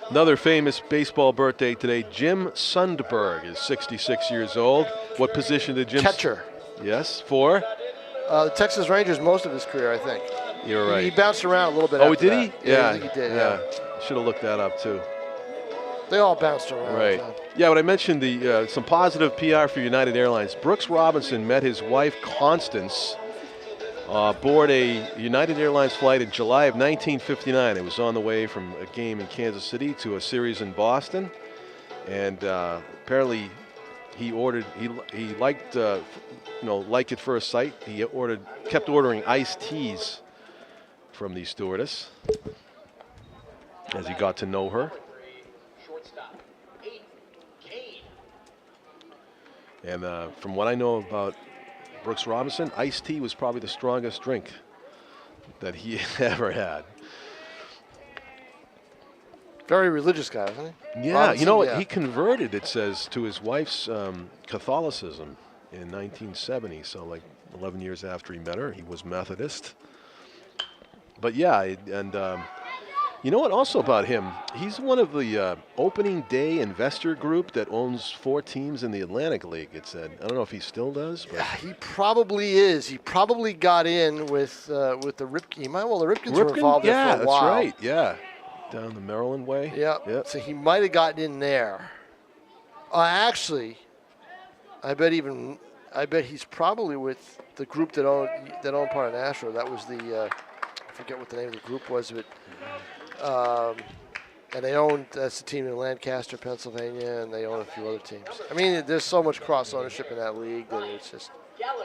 Another famous baseball birthday today. Jim Sundberg is 66 years old. What position did Jim? Catcher. Yes, for? The Texas Rangers most of his career, I think. You're right. He bounced around a little bit. Oh, after did that. he? Yeah, I think he did. Yeah. Should have looked that up too. They all bounced around. Right. Yeah, when I mentioned the some positive PR for United Airlines, Brooks Robinson met his wife Constance aboard a United Airlines flight in July of 1959. It was on the way from a game in Kansas City to a series in Boston, and apparently he liked like at first sight. He kept ordering iced teas from the stewardess as he got to know her. And from what I know about Brooks Robinson, iced tea was probably the strongest drink that he ever had. Very religious guy, isn't he? Yeah, Robinson, you know what? He converted, it says, to his wife's Catholicism in 1970. So like 11 years after he met her, he was Methodist. But yeah, and you know what? Also about him, he's one of the opening day investor group that owns 4 teams in the Atlantic League. It said. I don't know if he still does. But yeah, he probably is. He probably got in with the Ripken. Well, the Ripkens were involved there for a while. Yeah, that's right. Yeah, down the Maryland way. Yeah. Yep. So he might have gotten in there. Actually, I bet even I bet he's probably with the group that owned part of Nashua. That was the I forget what the name of the group was, but and they owned, that's the team in Lancaster, Pennsylvania, and they own a few other teams. I mean, there's so much cross ownership in that league that it's just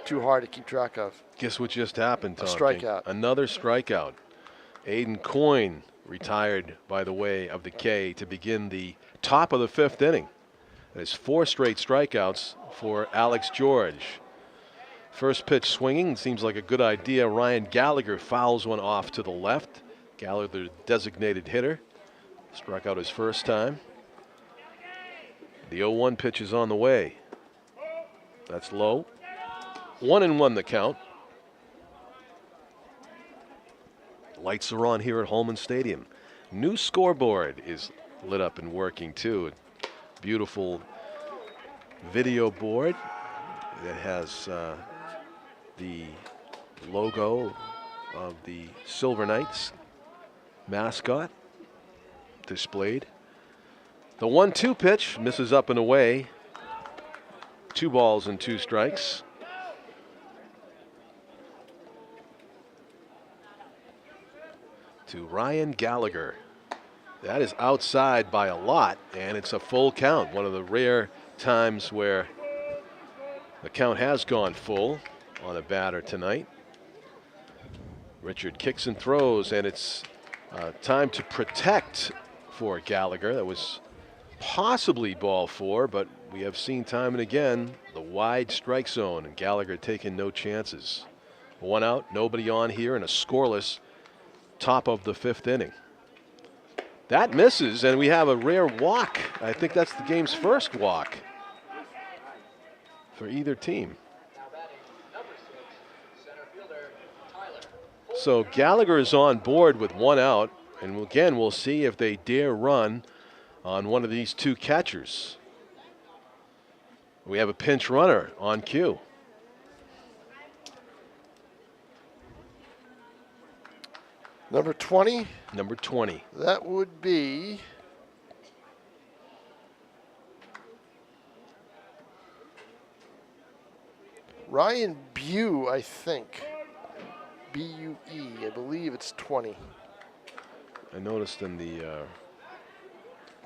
too hard to keep track of. Guess what just happened, Tom? A strikeout. Another strikeout. Aiden Coyne retired by the way of the K to begin the top of the 5th inning. There's 4 straight strikeouts for Alex George. First pitch swinging, seems like a good idea. Ryan Gallagher fouls one off to the left. Gallagher, the designated hitter, struck out his first time. The 0-1 pitch is on the way. That's low. 1-1 the count. Lights are on here at Holman Stadium. New scoreboard is lit up and working too. Beautiful video board that has the logo of the Silver Knights mascot displayed. The 1-2 pitch misses up and away. 2 balls and 2 strikes. To Ryan Gallagher. That is outside by a lot, and it's a full count. One of the rare times where the count has gone full on a batter tonight. Richard kicks and throws, and it's time to protect for Gallagher. That was possibly ball 4, but we have seen time and again the wide strike zone, and Gallagher taking no chances. 1 out, nobody on here, and a scoreless top of the 5th inning. That misses, and we have a rare walk. I think that's the game's first walk for either team. So Gallagher is on board with 1 out, and again, we'll see if they dare run on one of these 2 catchers. We have a pinch runner on cue. Number 20? Number 20. That would be Ryan Bue, I think. B-U-E, I believe it's 20. I noticed in the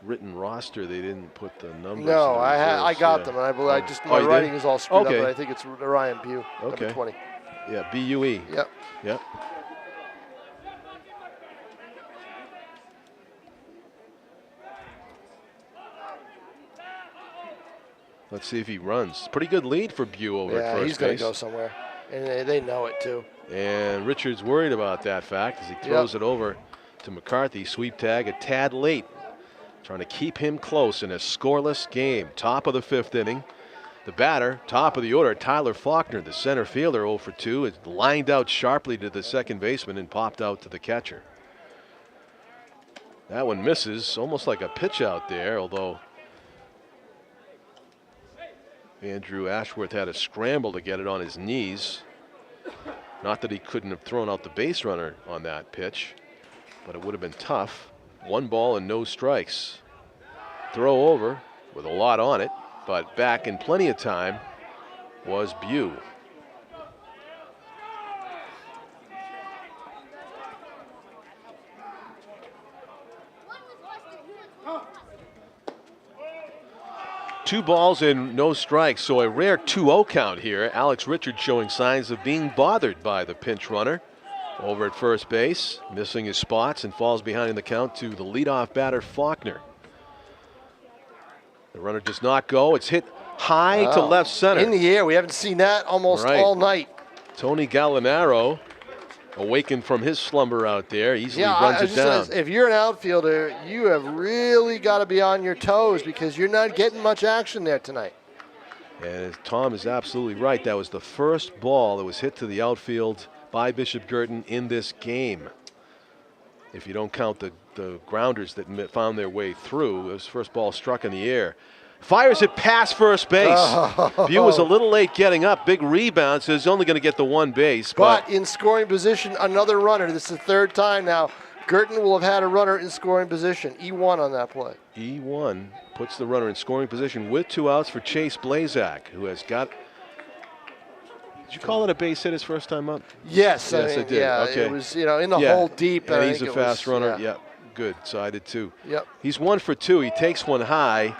written roster they didn't put the numbers. No, in I got them, and I believe my you writing did? is all screwed Okay. up, but I think it's Ryan Bue, Okay. number 20. Yeah, B-U-E. Yep. Yep. Let's see if he runs. Pretty good lead for Bue over at first he's going base. to go somewhere, and they know it too. And Richard's worried about that fact as he throws it over to McCarthy. Sweep tag a tad late. Trying to keep him close in a scoreless game. Top of the 5th inning. The batter, top of the order, Tyler Faulkner, the center fielder, 0 for 2, is lined out sharply to the second baseman and popped out to the catcher. That one misses, almost like a pitch out there, although Andrew Ashworth had a scramble to get it on his knees. Not that he couldn't have thrown out the base runner on that pitch, but it would have been tough. 1 ball and no strikes. Throw over with a lot on it, but back in plenty of time was Bue. Two balls and no strikes, so a rare 2-0 count here. Alex Richards showing signs of being bothered by the pinch runner over at first base, missing his spots and falls behind in the count to the leadoff batter Faulkner. The runner does not go. It's hit high to left center. In the air. We haven't seen that almost all night. Tony Gallinaro awakened from his slumber out there, easily runs it down. If you're an outfielder, you have really got to be on your toes because you're not getting much action there tonight. And Tom is absolutely right. That was the first ball that was hit to the outfield by Bishop Guertin in this game. If you don't count the grounders that found their way through, it was the first ball struck in the air. Fires it past first base. Bue was a little late getting up. Big rebound, so he's only going to get the 1 base. But in scoring position, another runner. This is the 3rd time now. Guertin will have had a runner in scoring position. E1 on that play. E1 puts the runner in scoring position with 2 outs for Chase Blazak, who has got Did you call it a base hit his first time up? Yes, Yes, I did. Yeah, Okay. it was, in the hole deep. And I he's a think fast runner. Yeah. Good. So I did too. Yep. He's 1 for 2. He takes one high.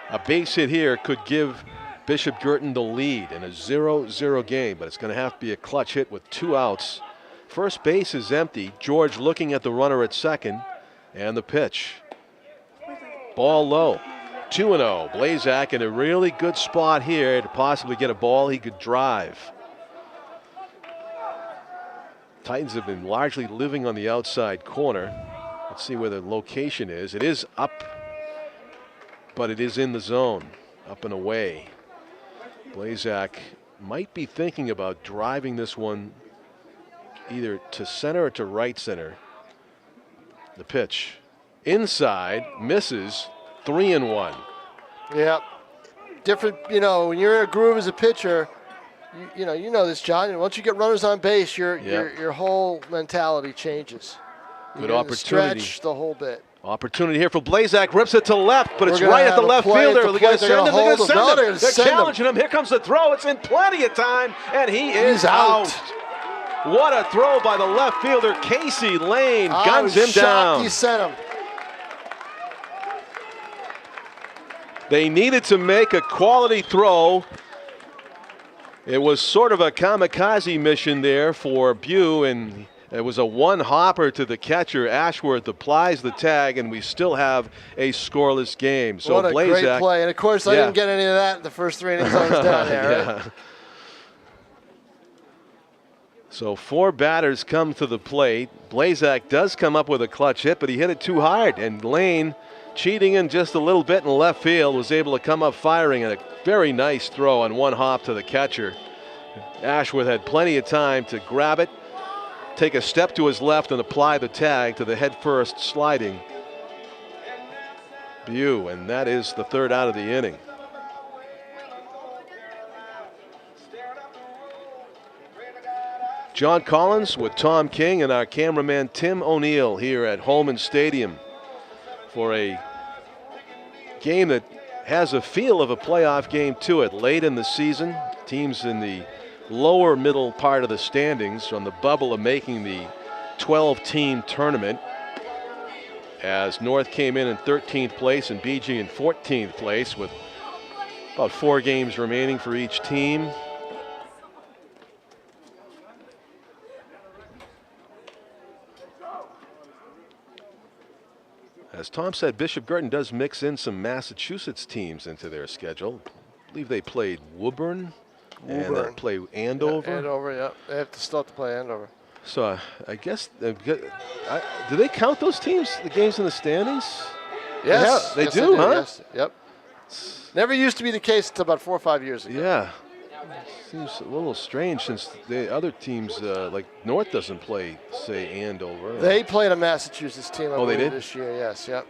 A base hit here could give Bishop Guertin the lead in a 0-0 game, but it's going to have to be a clutch hit with 2 outs. First base is empty. George looking at the runner at second, and the pitch. Ball low. 2-0. Blazak in a really good spot here to possibly get a ball he could drive. Titans have been largely living on the outside corner. Let's see where the location is. It is up, but it is in the zone, up and away. Blazak might be thinking about driving this one either to center or to right center. The pitch. Inside, misses, 3-1. Yep. Different, when you're in a groove as a pitcher, you know this, John. And once you get runners on base, your whole mentality changes. Good You're opportunity. Stretch the whole bit. Opportunity here for Blazak. Rips it to left, but it's right at the left fielder. They're going to send him. They're going to send him. They're challenging him. Here comes the throw. It's in plenty of time, and he's out. What a throw by the left fielder, Casey Lane. Guns him down. He sent him. They needed to make a quality throw. It was sort of a kamikaze mission there for Bew, and it was a one-hopper to the catcher. Ashworth applies the tag, and we still have a scoreless game. So what a Blazak, great play. And, of course, I didn't get any of that in the first 3 innings I was down there. Right? So 4 batters come to the plate. Blazak does come up with a clutch hit, but he hit it too hard, and Lane, cheating in just a little bit in left field, was able to come up firing, and a very nice throw on one hop to the catcher. Ashworth had plenty of time to grab it, take a step to his left, and apply the tag to the head first sliding Bew, and that is the 3rd out of the inning. John Collins with Tom King and our cameraman Tim O'Neill here at Holman Stadium for a game that has a feel of a playoff game to it. Late in the season, teams in the lower middle part of the standings on the bubble of making the 12-team tournament, as North came in 13th place and BG in 14th place with about 4 games remaining for each team. As Tom said, Bishop Guertin does mix in some Massachusetts teams into their schedule. I believe they played Woburn. And they play Andover. Yeah, Andover, yeah. They have to start to play Andover. So I guess, do they count those teams, the games in the standings? Yes. They do, huh? Yes. Yep. Never used to be the case until about 4 or 5 years ago. Yeah. Seems a little strange since the other teams, like North doesn't play, say, Andover. They played a Massachusetts team, I believe, they did? this year, yes, yep.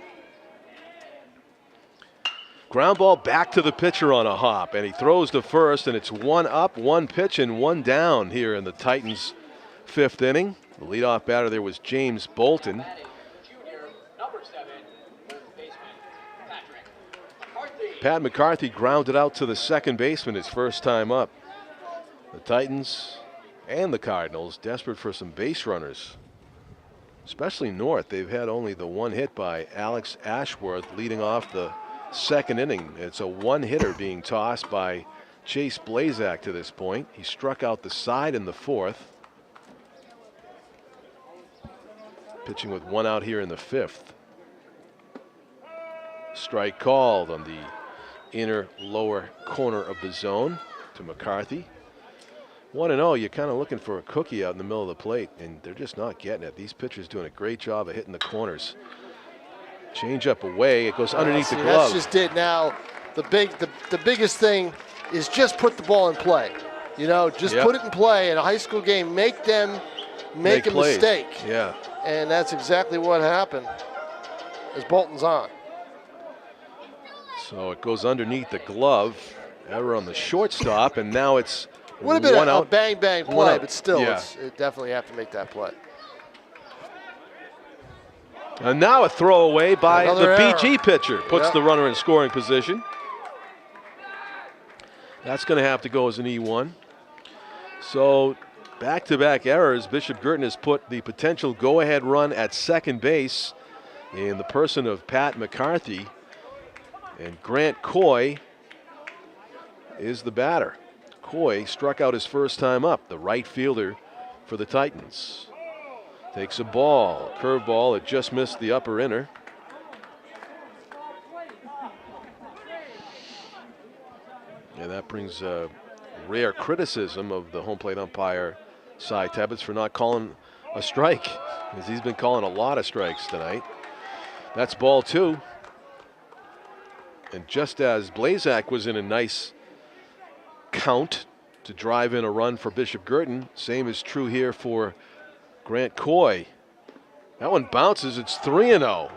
Ground ball back to the pitcher on a hop, and he throws to first, and it's 1 up, 1 pitch, and 1 down here in the Titans' 5th inning. The leadoff batter there was James Bolton. Pat McCarthy grounded out to the second baseman his first time up. The Titans and the Cardinals desperate for some base runners, especially North. They've had only the 1 hit by Alex Ashworth leading off the 2nd inning. It's a 1-hitter being tossed by Chase Blazak to this point. He struck out the side in the 4th. Pitching with 1 out here in the 5th. Strike called on the inner lower corner of the zone to McCarthy. 1-0, you're kind of looking for a cookie out in the middle of the plate, and they're just not getting it. These pitchers doing a great job of hitting the corners. Change up away, it goes underneath the glove. That's just it. Now, the biggest thing is just put the ball in play. Just put it in play in a high school game. Make them make a plays. mistake. Yeah. And that's exactly what happened as Bolton's on. So it goes underneath the glove. Error on the shortstop, and now it's would have been 1 a out. bang play, but still, Yeah. it definitely have to make that play. And now a throwaway by Another the error. BG pitcher. Puts Yep. the runner in scoring position. That's going to have to go as an E1. So back-to-back errors. Bishop Guertin has put the potential go-ahead run at second base in the person of Pat McCarthy. And Grant Coy is the batter. Coy struck out his first time up, the right fielder for the Titans. Takes a ball, curveball, it just missed the upper inner. And that brings rare criticism of the home plate umpire, Cy Tebbets, for not calling a strike, because he's been calling a lot of strikes tonight. That's ball 2. And just as Blazak was in a nice count to drive in a run for Bishop Guertin, same is true here for Grant Coy. That one bounces, it's 3-0.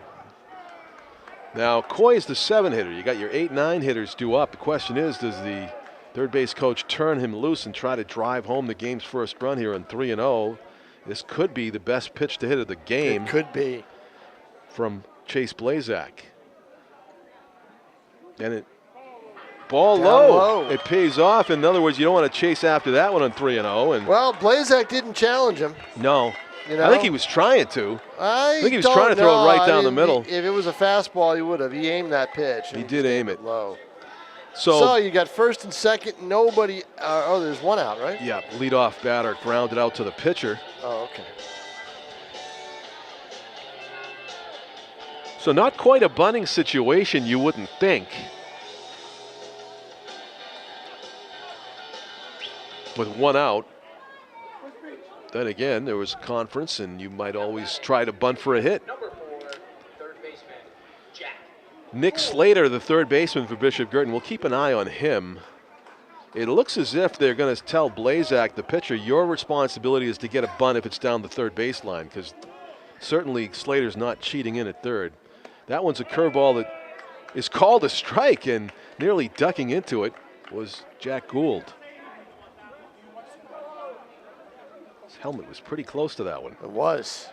Now, Coy is the 7 hitter. You got your 8-9 hitters due up. The question is, does the third base coach turn him loose and try to drive home the game's first run here on 3-0? This could be the best pitch to hit of the game. It could be. From Chase Blazak. And it ball low. It pays off. In other words, you don't want to chase after that one on 3-0. And well, Blazak didn't challenge him. No. You know? I think he was trying to. I think he was trying to throw it right down the middle. If it was a fastball, he would have. He aimed that pitch. He did aim it low. So you got first and second. Nobody. Oh, there's one out, right? Yeah. Leadoff batter grounded out to the pitcher. Oh, okay. So not quite a bunting situation, you wouldn't think. With one out. Then again, there was a conference, and you might always try to bunt for a hit. Number 4, third baseman, Jack. Nick Slater, the third baseman for Bishop Guertin. We'll keep an eye on him. It looks as if they're going to tell Blazak, the pitcher, your responsibility is to get a bunt if it's down the third baseline, because certainly Slater's not cheating in at third. That one's a curveball that is called a strike, and nearly ducking into it was Jack Gould. His helmet was pretty close to that one. It was.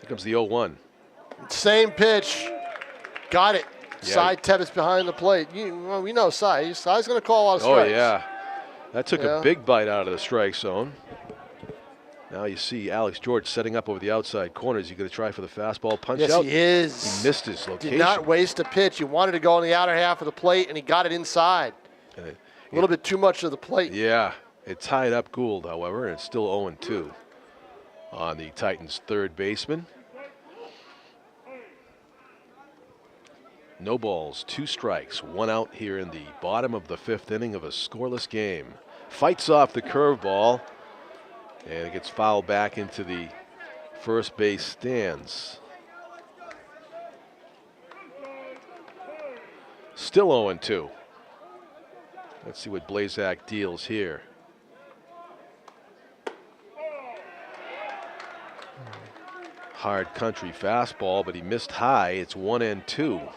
Here comes the 0-1. Same pitch. Got it. Yeah. Cy Tebbets behind the plate. We know Cy. Cy's going to call a lot of strikes. Oh, yeah. That took a big bite out of the strike zone. Now you see Alex George setting up over the outside corners. You going to try for the fastball punch out? Yes, he is. He missed his location. Did not waste a pitch. He wanted to go on the outer half of the plate, and he got it inside. A little bit too much of the plate. Yeah. It tied up Gould, however, and it's still 0-2 on the Titans' third baseman. No balls, 2 strikes, 1 out here in the bottom of the 5th inning of a scoreless game. Fights off the curveball, and it gets fouled back into the first base stands. Still 0-2. Let's see what Blazak deals here. Hard country fastball, but he missed high. It's 1-2.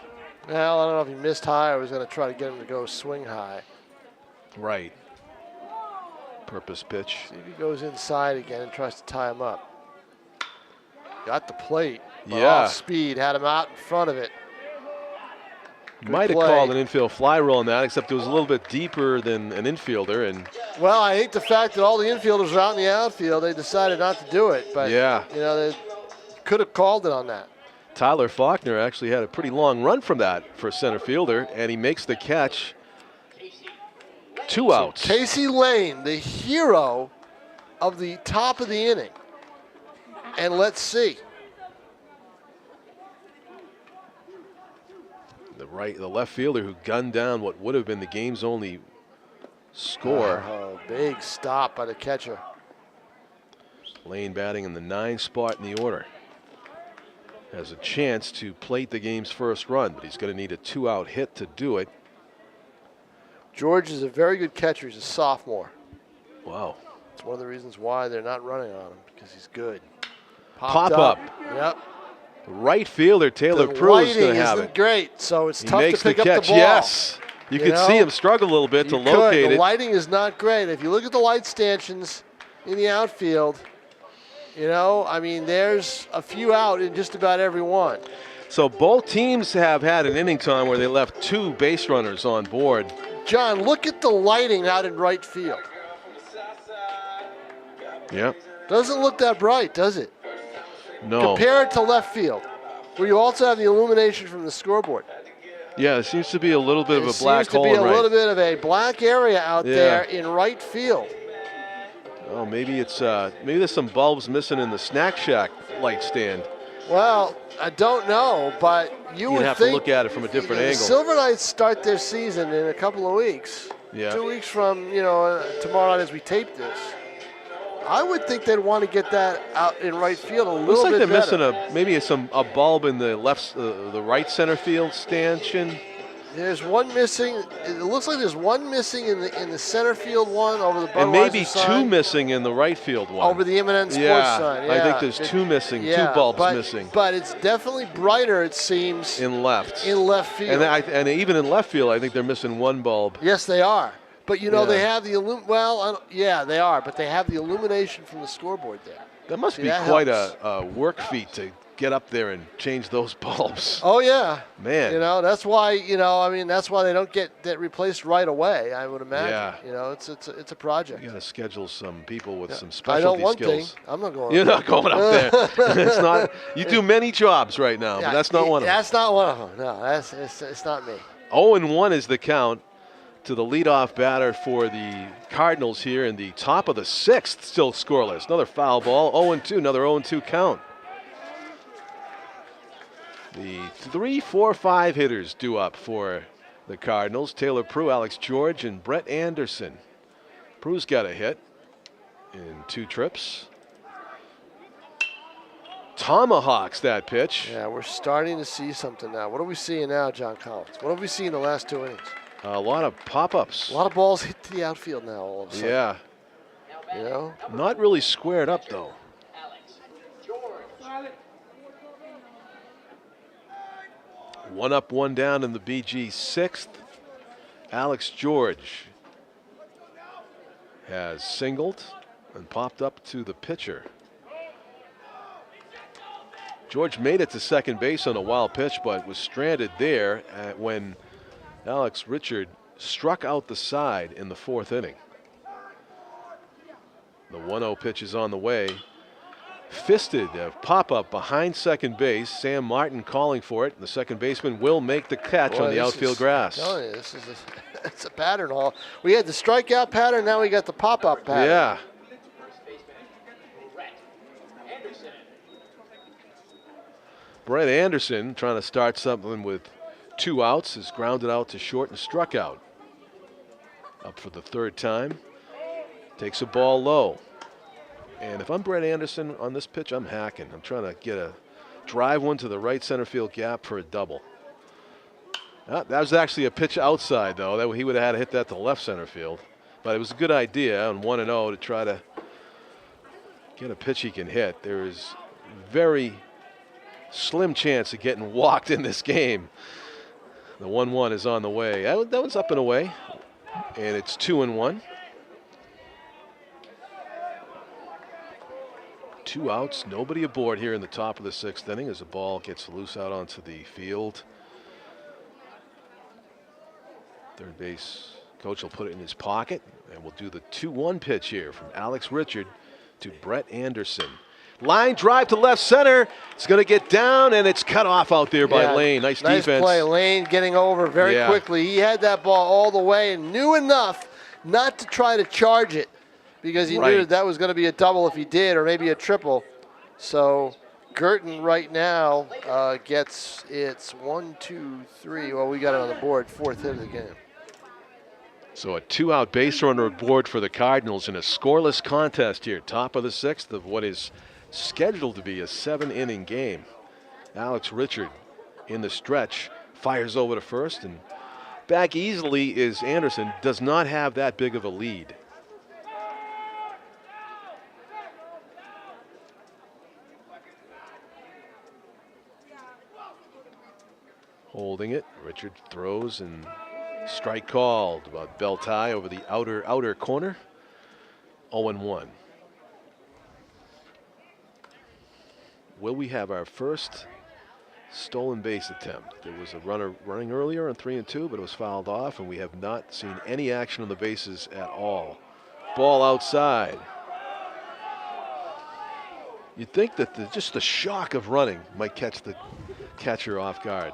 Well, I don't know if he missed high. I was going to try to get him to go swing high. Right. Purpose pitch. See if he goes inside again and tries to tie him up. Got the plate. Yeah. Off speed, had him out in front of it. Might have called an infield fly roll on that, except it was a little bit deeper than an infielder. And well, I hate the fact that all the infielders are out in the outfield. They decided not to do it, but yeah, you know, they could have called it on that. Tyler Faulkner actually had a pretty long run from that for a center fielder, and he makes the catch. 2 outs. Casey Lane, the hero of the top of the inning. And let's see. The left fielder who gunned down what would have been the game's only score. Oh, big stop by the catcher. Lane batting in the 9th spot in the order. Has a chance to plate the game's first run, but he's going to need a 2-out hit to do it. George is a very good catcher. He's a sophomore. Wow. It's one of the reasons why they're not running on him, because he's good. Pop up. Yep. Right fielder Taylor Prue is going to have it. Great, so it's tough to pick up the ball. Yes. You could see him struggle a little bit to locate it. The lighting is not great. If you look at the light stanchions in the outfield, you know, I mean, there's a few out in just about every one. So both teams have had an inning time where they left 2 base runners on board. John, look at the lighting out in right field. Yep. Doesn't look that bright, does it? No. Compare it to left field, where you also have the illumination from the scoreboard. Yeah, it seems to be a little bit of a black hole. hole. Seems to be a right. little bit of a black area out Yeah. there in right field. Oh, maybe it's maybe there's some bulbs missing in the snack shack light stand. Well, I don't know, but you would have think to look at it from a different the angle. Silver Knights start their season in a couple of weeks. Yeah. 2 weeks from tomorrow night as we tape this. I would think they'd want to get that out in right field a little Looks like bit they're better. missing maybe a bulb in the the right center field stanchion. There's one missing. It looks like there's one missing in the center field one over the Budweiser And maybe sign. two missing in the right field one. Over the Imminent Sports yeah, sign. I Yeah, think there's two missing, two bulbs missing. But it's definitely brighter, it seems, in left. in left field. And even in left field, I think they're missing one bulb. Yes, they are. But they Yeah. have the they are. But they have the illumination from the scoreboard there. That must be that quite helps. a work feat to get up there and change those bulbs. Oh yeah, Man. that's why that's why they don't get that replaced right away. I would imagine. Yeah. It's a project. You got to schedule some people with some I know specialty one skills. thing. I'm not going. You're not going up there. It's not. You do many jobs right now, but that's not one of them. That's not one of them. No, it's not me. 0-1 is the count to the leadoff batter for the Cardinals here in the top of the 6th, still scoreless. Another foul ball. 0-2, another 0-2 count. The 3, 4, 5 hitters due up for the Cardinals. Taylor Prue, Alex George, and Brett Anderson. Prue's got a hit in 2 trips. Tomahawks that pitch. Yeah, we're starting to see something now. What are we seeing now, John Collins? What have we seen in the last 2 innings? A lot of pop-ups. A lot of balls hit to the outfield now all of a sudden. Yeah. Not really squared up, though. Alex George. 1 up, 1 down in the BG 6th. Alex George has singled and popped up to the pitcher. George made it to second base on a wild pitch, but was stranded there when Alex Richard struck out the side in the 4th inning. The 1-0 pitch is on the way. Fisted a pop-up behind second base. Sam Martin calling for it. The second baseman will make the catch on the outfield grass. I'm telling you, it's a pattern. We had the strikeout pattern, now we got the pop-up pattern. Yeah. First baseman Brett Anderson. Brett Anderson trying to start something with 2 outs, is grounded out to short and struck out. Up for the 3rd time. Takes a ball low. And if I'm Brett Anderson on this pitch, I'm hacking. I'm trying to drive one to the right center field gap for a double. That was actually a pitch outside, though. He would have had to hit that to left center field. But it was a good idea on 1-0 to try to get a pitch he can hit. There is very slim chance of getting walked in this game. The 1-1 is on the way. That one's up and away. And it's 2-1. 2 outs, nobody aboard here in the top of the 6th inning as the ball gets loose out onto the field. Third base coach will put it in his pocket, and we'll do the 2-1 pitch here from Alex Richard to Brett Anderson. Line drive to left center. It's going to get down, and it's cut off out there by Lane. Nice defense. Nice play. Lane getting over very quickly. He had that ball all the way and knew enough not to try to charge it, because he knew that was going to be a double if he did, or maybe a triple. So Guertin right now gets its 1, 2, 3. Well, we got it on the board, 4th hit of the game. So a 2-out base runner aboard for the Cardinals in a scoreless contest here, top of the 6th of what is scheduled to be a 7-inning game. Alex Richard in the stretch fires over to first, and back easily is Anderson. Does not have that big of a lead. Holding it, Richard throws, and strike called about belt high over the outer corner. 0-1. Will we have our first stolen base attempt? There was a runner running earlier on 3-2, but it was fouled off, and we have not seen any action on the bases at all. Ball outside. You'd think that just the shock of running might catch the catcher off guard.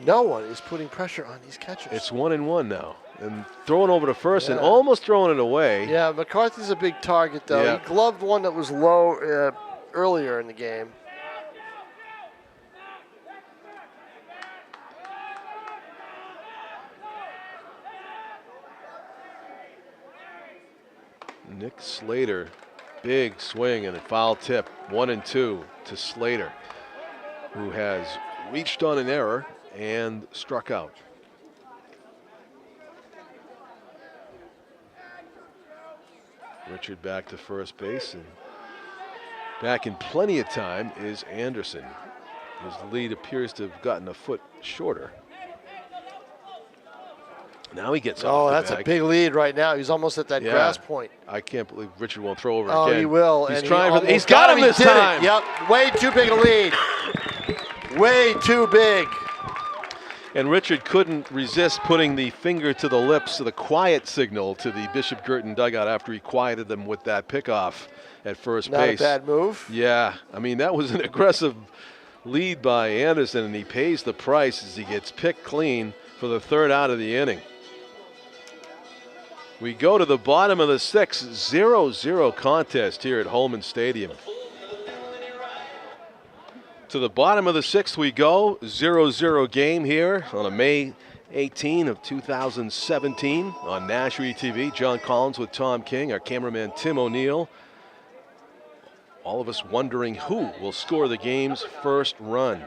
No one is putting pressure on these catchers. It's 1-1 now. And throwing over to first and Yeah. almost throwing it away. Yeah, McCarthy's a big target, though. Yeah. He gloved one that was low earlier in the game. Nick Slater, big swing and a foul tip. 1-2 to Slater, who has reached on an error and struck out. Richard back to first base, and back in plenty of time is Anderson. His lead appears to have gotten a foot shorter. Now he gets off Oh, the that's bag. a big lead right now. He's almost at that Yeah. grass point. I can't believe Richard won't throw over Oh, again. he will. He's and trying he for. He's almost got him He this did it. time. Yep, way too big a lead. Way too big. And Richard couldn't resist putting the finger to the lips of the quiet signal to the Bishop Guertin dugout after he quieted them with that pickoff at first Not base. a bad move. Yeah, I mean, that was an aggressive lead by Anderson, and he pays the price as he gets picked clean for the third out of the inning. We go to the bottom of the sixth, 0-0 contest here at Holman Stadium. To the bottom of the sixth we go, 0-0 game here on a May 18 of 2017 on NashuaETV. John Collins with Tom King, our cameraman Tim O'Neill. All of us wondering who will score the game's first run.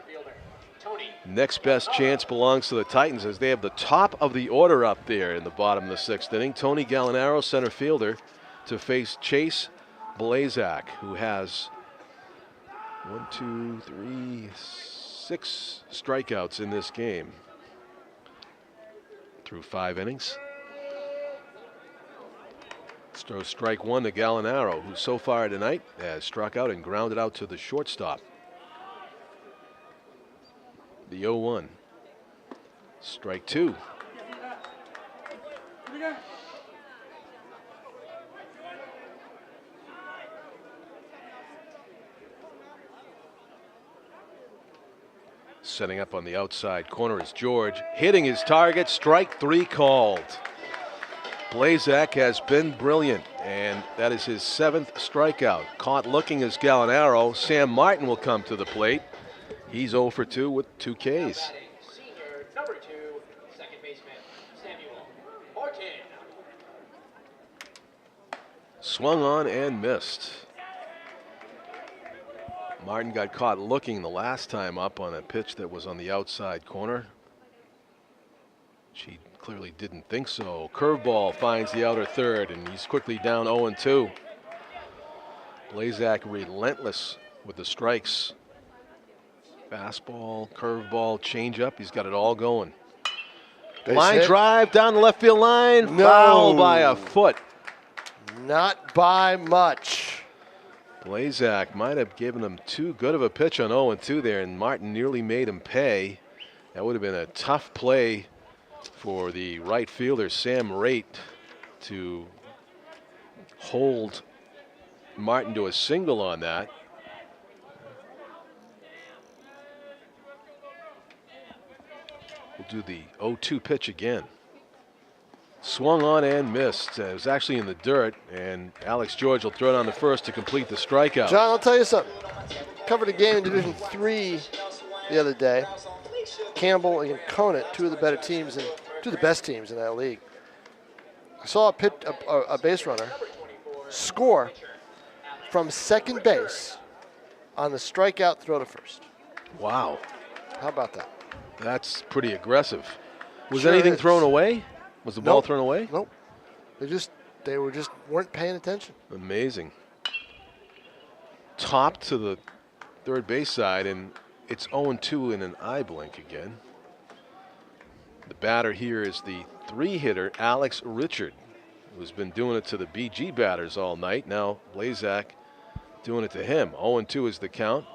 Next best chance belongs to the Titans as they have the top of the order up there in the bottom of the sixth inning. Tony Gallinaro, center fielder, to face Chase Blazak, who has 6 strikeouts in this game through 5 innings. Throws strike one to Gallinaro, who so far tonight has struck out and grounded out to the shortstop. The 0-1. Strike two. Setting up on the outside corner is George, hitting his target. Strike three called. Blazak has been brilliant, and that is his 7th strikeout. Caught looking is Gallinaro. Sam Martin will come to the plate. He's 0 for 2 with 2 Ks. Senior, number 2, second baseman, Samuel Martin. Swung on and missed. Martin got caught looking the last time up on a pitch that was on the outside corner. She clearly didn't think so. Curveball finds the outer third, and he's quickly down 0-2. Blazak relentless with the strikes. Fastball, curveball, changeup. He's got it all going. Base Line hit. drive down the left field line. No. Foul by a foot. Not by much. Blazak might have given him too good of a pitch on 0-2 there, and Martin nearly made him pay. That would have been a tough play for the right fielder, Sam Raitt, to hold Martin to a single on that. We'll do the 0-2 pitch again. Swung on and missed. It was actually in the dirt, and Alex George will throw it on the first to complete the strikeout. John, I'll tell you something. Covered a game in Division 3 the other day. Campbell and Conant, two of the better teams and two of the best teams in that league. I saw a base runner score from second base on the strikeout throw to first. Wow, How about that? that's pretty aggressive. Was Sure anything is. thrown away? Was the ball Nope. thrown away? Nope. They weren't paying attention. Amazing. Top to the third base side, and it's 0-2 in an eye blink again. The batter here is the 3-hitter, Alex Richard, who's been doing it to the BG batters all night. Now Blazak doing it to him. 0-2 is the count.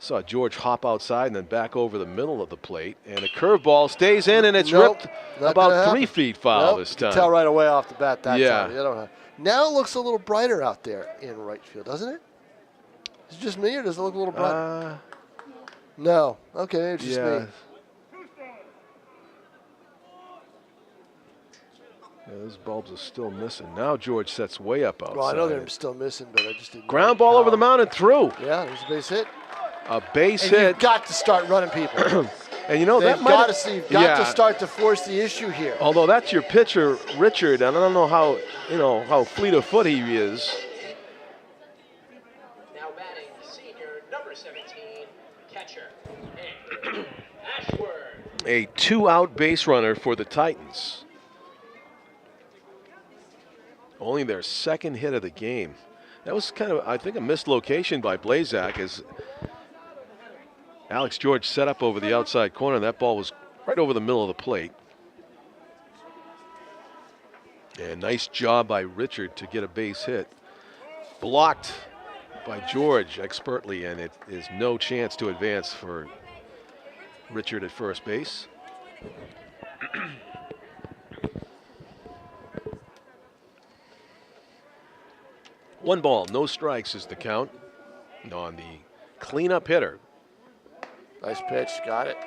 Saw George hop outside and then back over the middle of the plate, and a curveball stays in, and it's Nope, ripped not gonna about 3 happen. feet foul Nope, this you can time. tell right away off the bat that Yeah. time. Now it looks a little brighter out there in right field, doesn't it? Is it just me or does it look a little bright? No. Okay, it's just me. Yeah, those bulbs are still missing. Now George sets way up outside. Well, I know they're still missing, but I just didn't. Ground ball over the mound and through. Yeah, there's a base hit. A base and hit. You've got to start running people. And you know They've that might got to see. You've got to start to force the issue here. Although that's your pitcher, Richard, and I don't know how fleet of foot he is. Now batting senior number 17, catcher, Ashworth. A 2-out base runner for the Titans. Only their second hit of the game. That was kind of, I think, a missed location by Blazak as Alex George set up over the outside corner, and that ball was right over the middle of the plate. And nice job by Richard to get a base hit. Blocked by George expertly, and it is no chance to advance for Richard at first base. One ball, no strikes is the count on the cleanup hitter. Nice pitch, got it.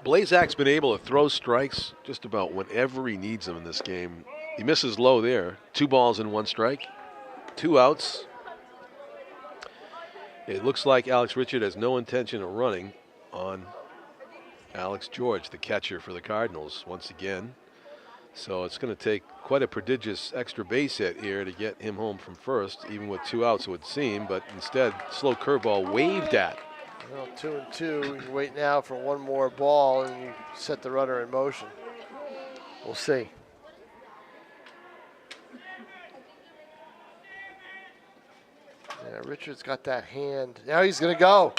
Blazak's been able to throw strikes just about whenever he needs them in this game. He misses low there. 2 balls and 1 strike. 2 outs. It looks like Alex Richard has no intention of running on Alex George, the catcher for the Cardinals, once again. So it's going to take quite a prodigious extra base hit here to get him home from first, even with 2 outs it would seem, but instead, slow curveball waved at. Well, 2-2. You can wait now for one more ball and you set the runner in motion. We'll see. Yeah, Richard's got that hand. Now he's going to go.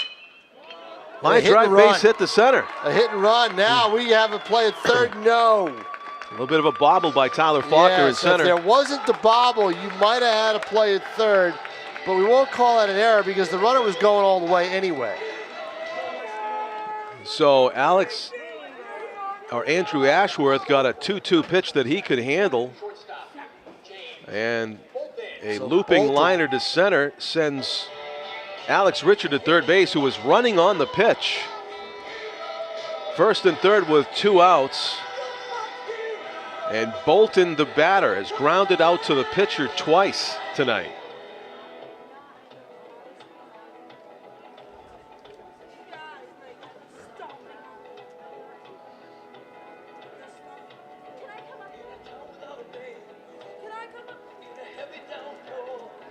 Line drive base hit to center. A hit and run. Now we have a play at third. No. A little bit of a bobble by Tyler Faulkner in center. If there wasn't the bobble, you might have had a play at third, but we won't call that an error because the runner was going all the way anyway. So Andrew Ashworth got a 2-2 pitch that he could handle. And a looping liner to center sends Alex Richard to third base, who was running on the pitch. First and third with 2 outs. And Bolton, the batter, has grounded out to the pitcher twice tonight.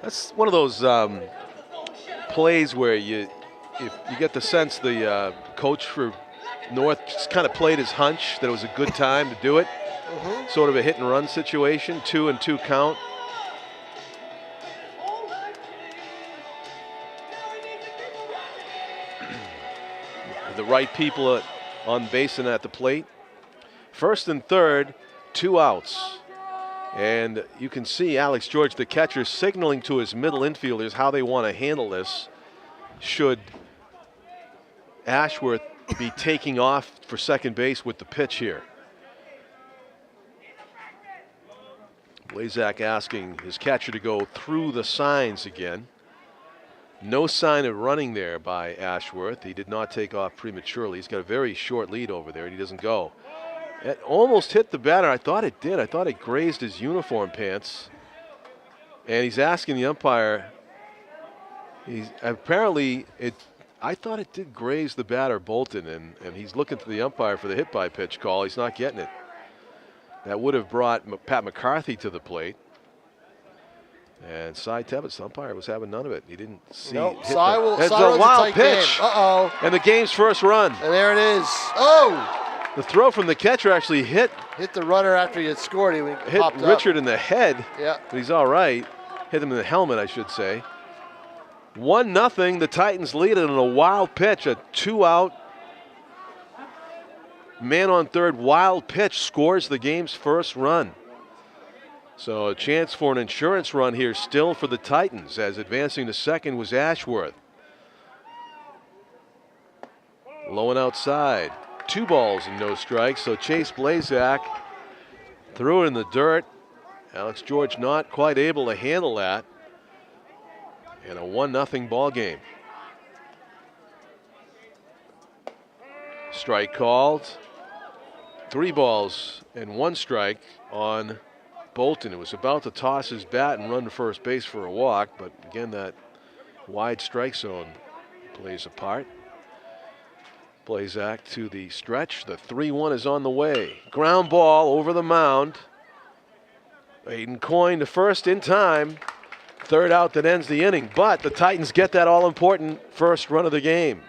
That's one of those plays where if you get the sense the coach for North just kind of played his hunch that it was a good time to do it. Sort of a hit and run situation, 2-2 count. The right people on base and at the plate. First and third, 2 outs. And you can see Alex George, the catcher, signaling to his middle infielders how they want to handle this should Ashworth be taking off for second base with the pitch here. Blazak asking his catcher to go through the signs again. No sign of running there by Ashworth. He did not take off prematurely. He's got a very short lead over there, and he doesn't go. It almost hit the batter. I thought it did. I thought it grazed his uniform pants. And he's asking the umpire. I thought it did graze the batter, Bolton, and he's looking to the umpire for the hit by pitch call. He's not getting it. That would have brought Pat McCarthy to the plate. And Cy Tebbets, the umpire, was having none of it. He didn't see. Nope. It's a wild pitch. Uh-oh. And the game's first run. And there it is. Oh! The throw from the catcher actually hit the runner after he had scored. He hit popped Richard up. in the head. Yeah. But he's all right. Hit him in the helmet, I should say. 1-0. The Titans lead it on a wild pitch. A 2-out. Man on third, wild pitch scores the game's first run. So a chance for an insurance run here still for the Titans, as advancing to second was Ashworth. Low and outside. 2 balls and no strikes. So Chase Blazak threw it in the dirt. Alex George not quite able to handle that. And a 1-0 ball game. Strike called. 3 balls and 1 strike on Bolton. It was about to toss his bat and run to first base for a walk, but again, that wide strike zone plays a part. Blazak to the stretch. The 3-1 is on the way. Ground ball over the mound. Aiden Coyne to first in time. 3rd out that ends the inning, but the Titans get that all-important first run of the game.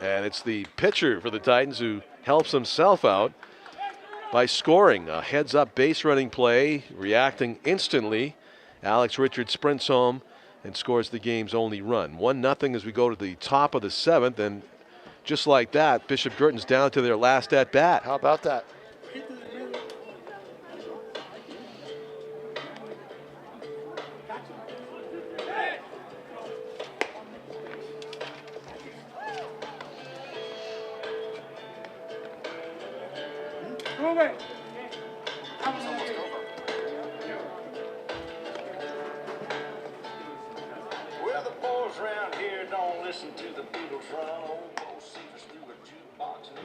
And it's the pitcher for the Titans who helps himself out by scoring a heads-up base running play, reacting instantly. Alex Richards sprints home and scores the game's only run. 1-0 as we go to the top of the 7th, and just like that, Bishop Guertin's down to their last at-bat. How about that?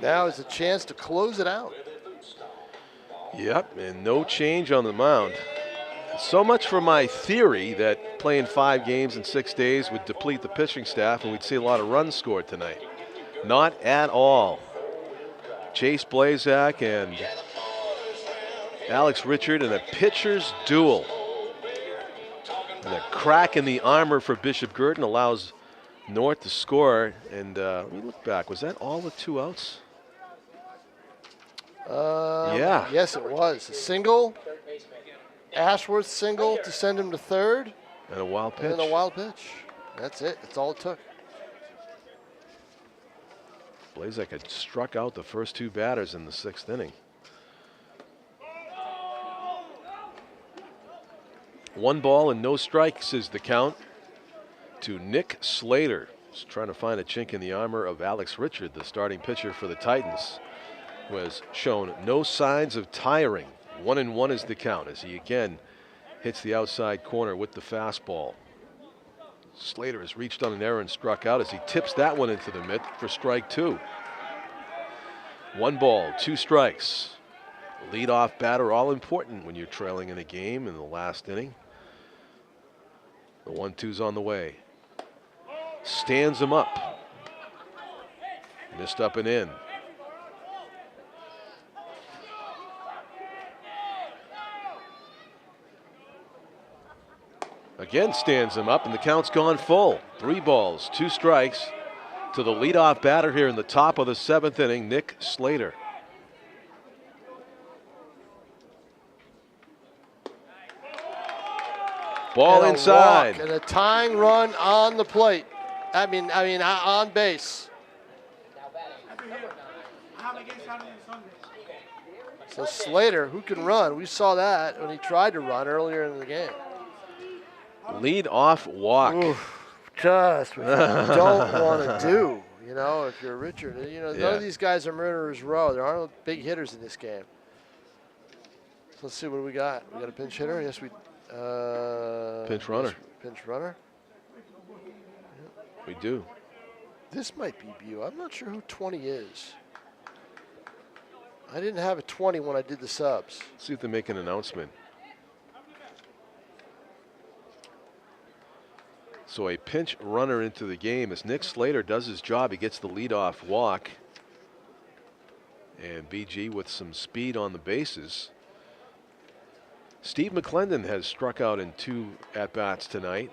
Now is a chance to close it out. Yep, and no change on the mound. So much for my theory that playing 5 games in 6 days would deplete the pitching staff and we'd see a lot of runs scored tonight. Not at all. Chase Blazak and Alex Richard in a pitcher's duel. And a crack in the armor for Bishop Guertin allows North to score. And let me look back. Was that all with 2 outs? Yeah. Yes, it was. A single. Ashworth single to send him to 3rd. And a wild pitch. And a wild pitch. That's it. That's all it took. Blazak had struck out the first 2 batters in the 6th inning. 1 ball and no strikes is the count to Nick Slater. He's trying to find a chink in the armor of Alex Richard, the starting pitcher for the Titans, who has shown no signs of tiring. 1-1 is the count as he again hits the outside corner with the fastball. Slater has reached on an error and struck out as he tips that one into the mitt for strike 2. 1 ball, 2 strikes. Leadoff batter, all important when you're trailing in a game in the last inning. The 1-2's on the way. Stands him up. Missed up and in. Again stands him up, and the count's gone full. 3 balls, 2 strikes to the leadoff batter here in the top of the 7th inning, Nick Slater. Ball and inside. And a tying run on the plate. I mean, on base. So Slater, who can run? We saw that when he tried to run earlier in the game. Lead off walk. Oof, just what you don't want to do, you know, if you're Richard. You know, none of these guys are murderers row. There aren't big hitters in this game. So let's see what we got. We got a pinch hitter. Yes, we. Pinch runner. Pinch runner. We do. This might be Bew. I'm not sure who 20 is. I didn't have a 20 when I did the subs. Let's see if they make an announcement. So a pinch runner into the game as Nick Slater does his job. He gets the leadoff walk. And BG with some speed on the bases. Steve McClendon has struck out in 2 at-bats tonight.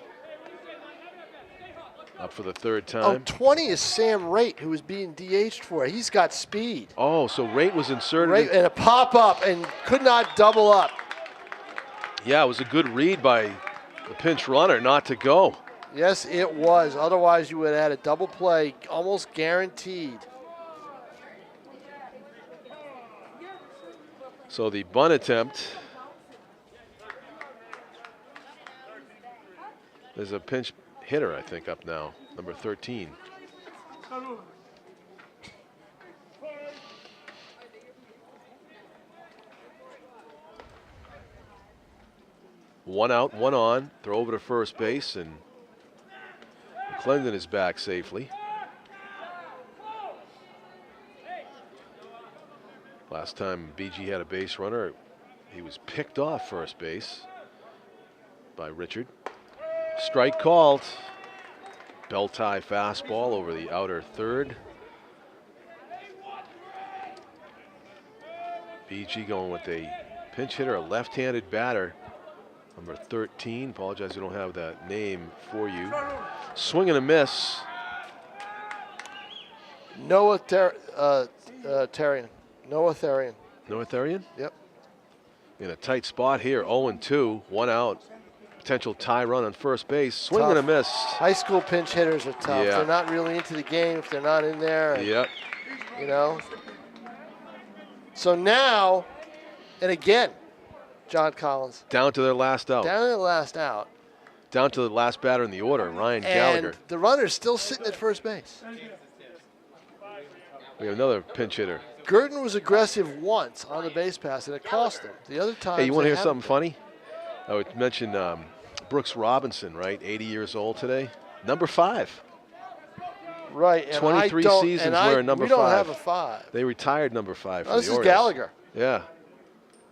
Up for the 3rd time. Oh, 20 is Sam Raitt, who was being DH'd for it. He's got speed. Oh, so Raitt was inserted. Raitt, and a pop-up and could not double up. Yeah, it was a good read by the pinch runner not to go. Yes, it was. Otherwise, you would have had a double play, almost guaranteed. So the bunt attempt. There's a pinch hitter, I think, up now, number 13. One out, one on. Throw over to first base, and McClendon is back safely. Last time BG had a base runner, he was picked off first base by Richard. Strike called. Bell tie fastball over the outer third. BG going with a pinch hitter, a left-handed batter, number 13. Apologize, we don't have that name for you. Swing and a miss. Noah Therian. Noah Therian. Noah Therian? Yep. In a tight spot here, 0-2, one out. Potential tie run on first base. Swing Tough. and a miss. High school pinch hitters are tough. Yeah. They're not really into the game if they're not in there. And, Yep. you know. So now, and again, John Collins. Down to their last out. Down to the last out. Down to the last batter in the order, Ryan And Gallagher. the runner's still sitting at first base. We have another pinch hitter. Guertin was aggressive once on the base pass, and it cost him. The other time. Hey, you want to hear something funny? I would mention Brooks Robinson, right? 80 years old today. Number 5. Right. And 23 seasons wearing number 5. We don't have a 5. They retired number 5 for Oh, this the is Orioles. Gallagher. Yeah.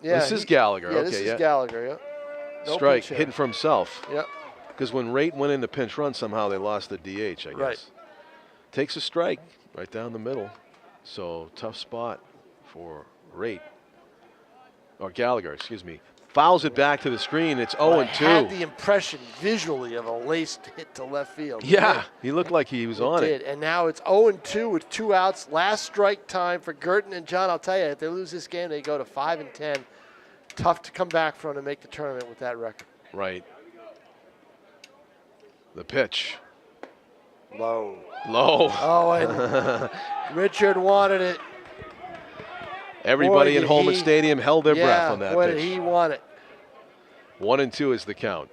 Yeah. This is Gallagher. Yeah, Okay, this is yeah. Gallagher. Yeah. No Strike, pinch hitter. hitting for himself. Yep. Because when Rate went into pinch run, somehow they lost the DH, I guess. Right. Takes a strike right down the middle. So tough spot for Rate. Or Gallagher, excuse me. Fouls it back to the screen. It's 0-2. I had the impression visually of a laced hit to left field. Yeah, he looked like he was on It did. And now it's 0-2 with 2 outs. Last strike time for Guertin and John. I'll tell you, if they lose this game, they go to 5-10. Tough to come back from and make the tournament with that record. Right. The pitch. Low. Low. Oh, and Richard wanted it. Everybody Boy, in did Holman he- Stadium held their breath on that boy, pitch. did he want it. 1-2 is the count.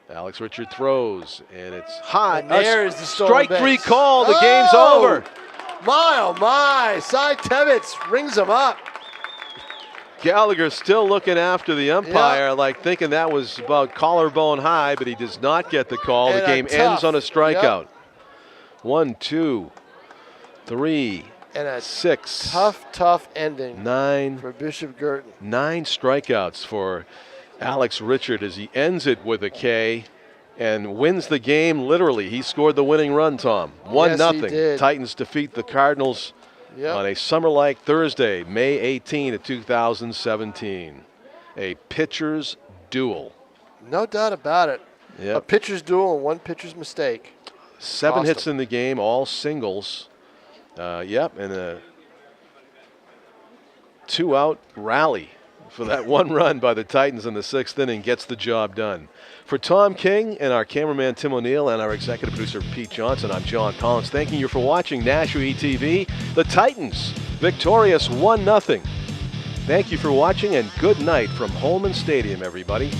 Alex Richard throws, and it's hot. And there's the stolen strike base. 3 call. The game's Oh! over. My, oh my. Cy Tevitz rings him up. Gallagher still looking after the umpire, like thinking that was about collarbone high, but he does not get the call. And The game a ends tough- on a strikeout. Yep. 1, 2, 3, And a 6, tough ending 9. for Bishop Guertin. 9 strikeouts for Alex Richard as he ends it with a K and wins the game literally. He scored the winning run, Tom. 1-0. Yes, he did. Titans defeat the Cardinals on a summer-like Thursday, May 18 of 2017. A pitcher's duel. No doubt about it. Yep. A pitcher's duel and one pitcher's mistake. 7 Cost hits him. in the game, all singles. And a 2-out rally for that 1 run by the Titans in the 6th inning gets the job done. For Tom King and our cameraman Tim O'Neill and our executive producer Pete Johnson, I'm John Collins. Thanking you for watching NashuaETV. The Titans victorious 1-0. Thank you for watching and good night from Holman Stadium, everybody.